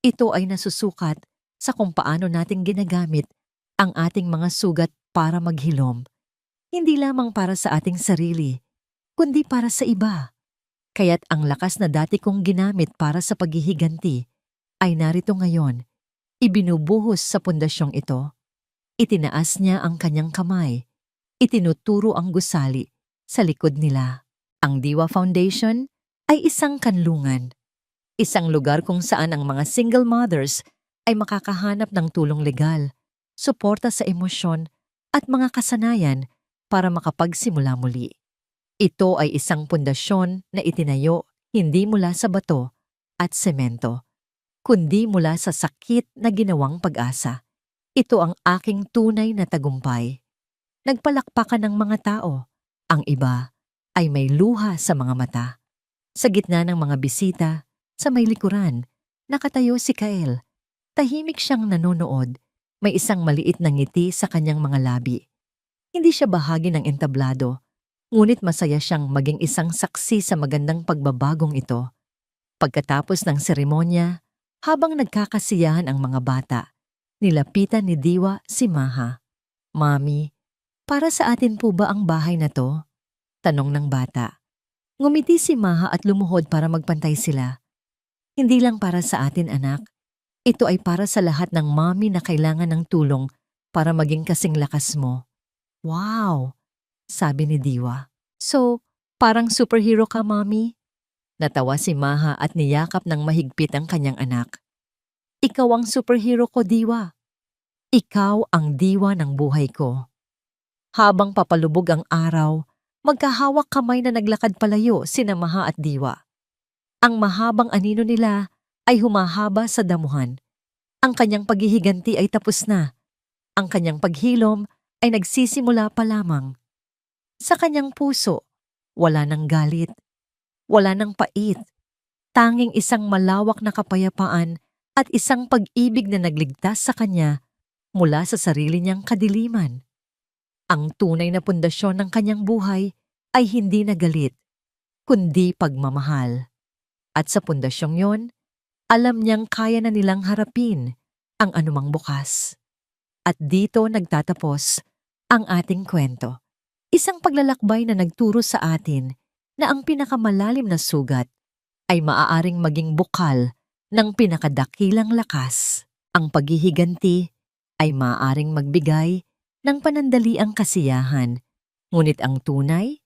Ito ay nasusukat sa kung paano natin ginagamit ang ating mga sugat para maghilom. Hindi lamang para sa ating sarili, kundi para sa iba. Kaya't ang lakas na dati kong ginamit para sa paghihiganti ay narito ngayon, ibinubuhos sa pundasyong ito. Itinaas niya ang kanyang kamay, itinuturo ang gusali sa likod nila. Ang Diwa Foundation ay isang kanlungan, isang lugar kung saan ang mga single mothers ay makakahanap ng tulong legal, suporta sa emosyon at mga kasanayan para makapagsimula muli. Ito ay isang pundasyon na itinayo hindi mula sa bato at semento, kundi mula sa sakit na ginawang pag-asa. Ito ang aking tunay na tagumpay. Nagpalakpakan ng mga tao. Ang iba ay may luha sa mga mata. Sa gitna ng mga bisita, sa may likuran, nakatayo si Kael. Tahimik siyang nanonood. May isang maliit na ngiti sa kanyang mga labi. Hindi siya bahagi ng entablado, ngunit masaya siyang maging isang saksi sa magandang pagbabagong ito. Pagkatapos ng seremonya, habang nagkakasiyahan ang mga bata, nilapitan ni Diwa si Maha. "Mami, para sa atin po ba ang bahay na to?" Tanong ng bata. Ngumiti si Maha at lumuhod para magpantay sila. "Hindi lang para sa atin, anak. Ito ay para sa lahat ng mami na kailangan ng tulong para maging kasing lakas mo." "Wow!" sabi ni Diwa. "So, parang superhero ka, mami?" Natawa si Maha at niyakap ng mahigpit ang kanyang anak. "Ikaw ang superhero ko, Diwa. Ikaw ang diwa ng buhay ko." Habang papalubog ang araw, magkahawak kamay na naglakad palayo sina Maha at Diwa. Ang mahabang anino nila ay humahaba sa damuhan. Ang kanyang paghihiganti ay tapos na. Ang kanyang paghilom ay nagsisimula pa lamang. Sa kanyang puso, wala ng galit, wala ng pait, tanging isang malawak na kapayapaan at isang pag-ibig na nagligtas sa kanya mula sa sarili niyang kadiliman. Ang tunay na pundasyon ng kanyang buhay ay hindi na galit, kundi pagmamahal. At sa pundasyong yon, alam niyang kaya na nilang harapin ang anumang bukas. At dito nagtatapos ang ating kwento. Isang paglalakbay na nagturo sa atin na ang pinakamalalim na sugat ay maaaring maging bukal ng pinakadakilang lakas. Ang paghihiganti ay maaaring magbigay ng panandaliang kasiyahan, ngunit ang tunay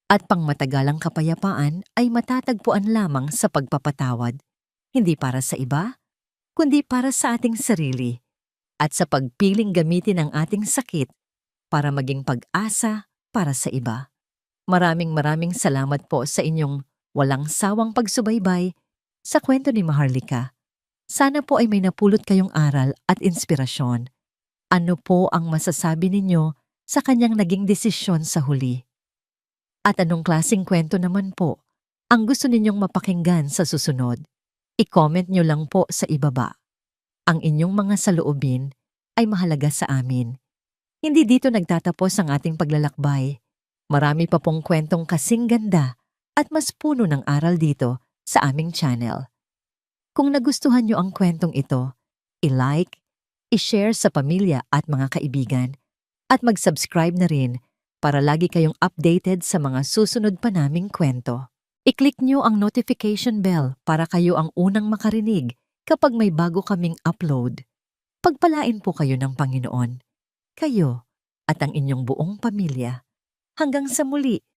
at pangmatagalang kapayapaan ay matatagpuan lamang sa pagpapatawad, hindi para sa iba, kundi para sa ating sarili, at sa pagpiling gamitin ang ating sakit para maging pag-asa para sa iba. Maraming salamat po sa inyong walang sawang pagsubaybay sa kwento ni Maharlika. Sana po ay may napulot kayong aral at inspirasyon. Ano po ang masasabi ninyo sa kanyang naging desisyon sa huli? At anong klaseng kwento naman po ang gusto ninyong mapakinggan sa susunod? I-comment nyo lang po sa ibaba. Ang inyong mga saloobin ay mahalaga sa amin. Hindi dito nagtatapos ang ating paglalakbay. Marami pa pong kwentong kasing ganda at mas puno ng aral dito sa aming channel. Kung nagustuhan nyo ang kwentong ito, i-like, i-share sa pamilya at mga kaibigan, at mag-subscribe na rin para lagi kayong updated sa mga susunod pa naming kwento. I-click nyo ang notification bell para kayo ang unang makarinig kapag may bago kaming upload. Pagpalain po kayo ng Panginoon, kayo at ang inyong buong pamilya. Hanggang sa muli.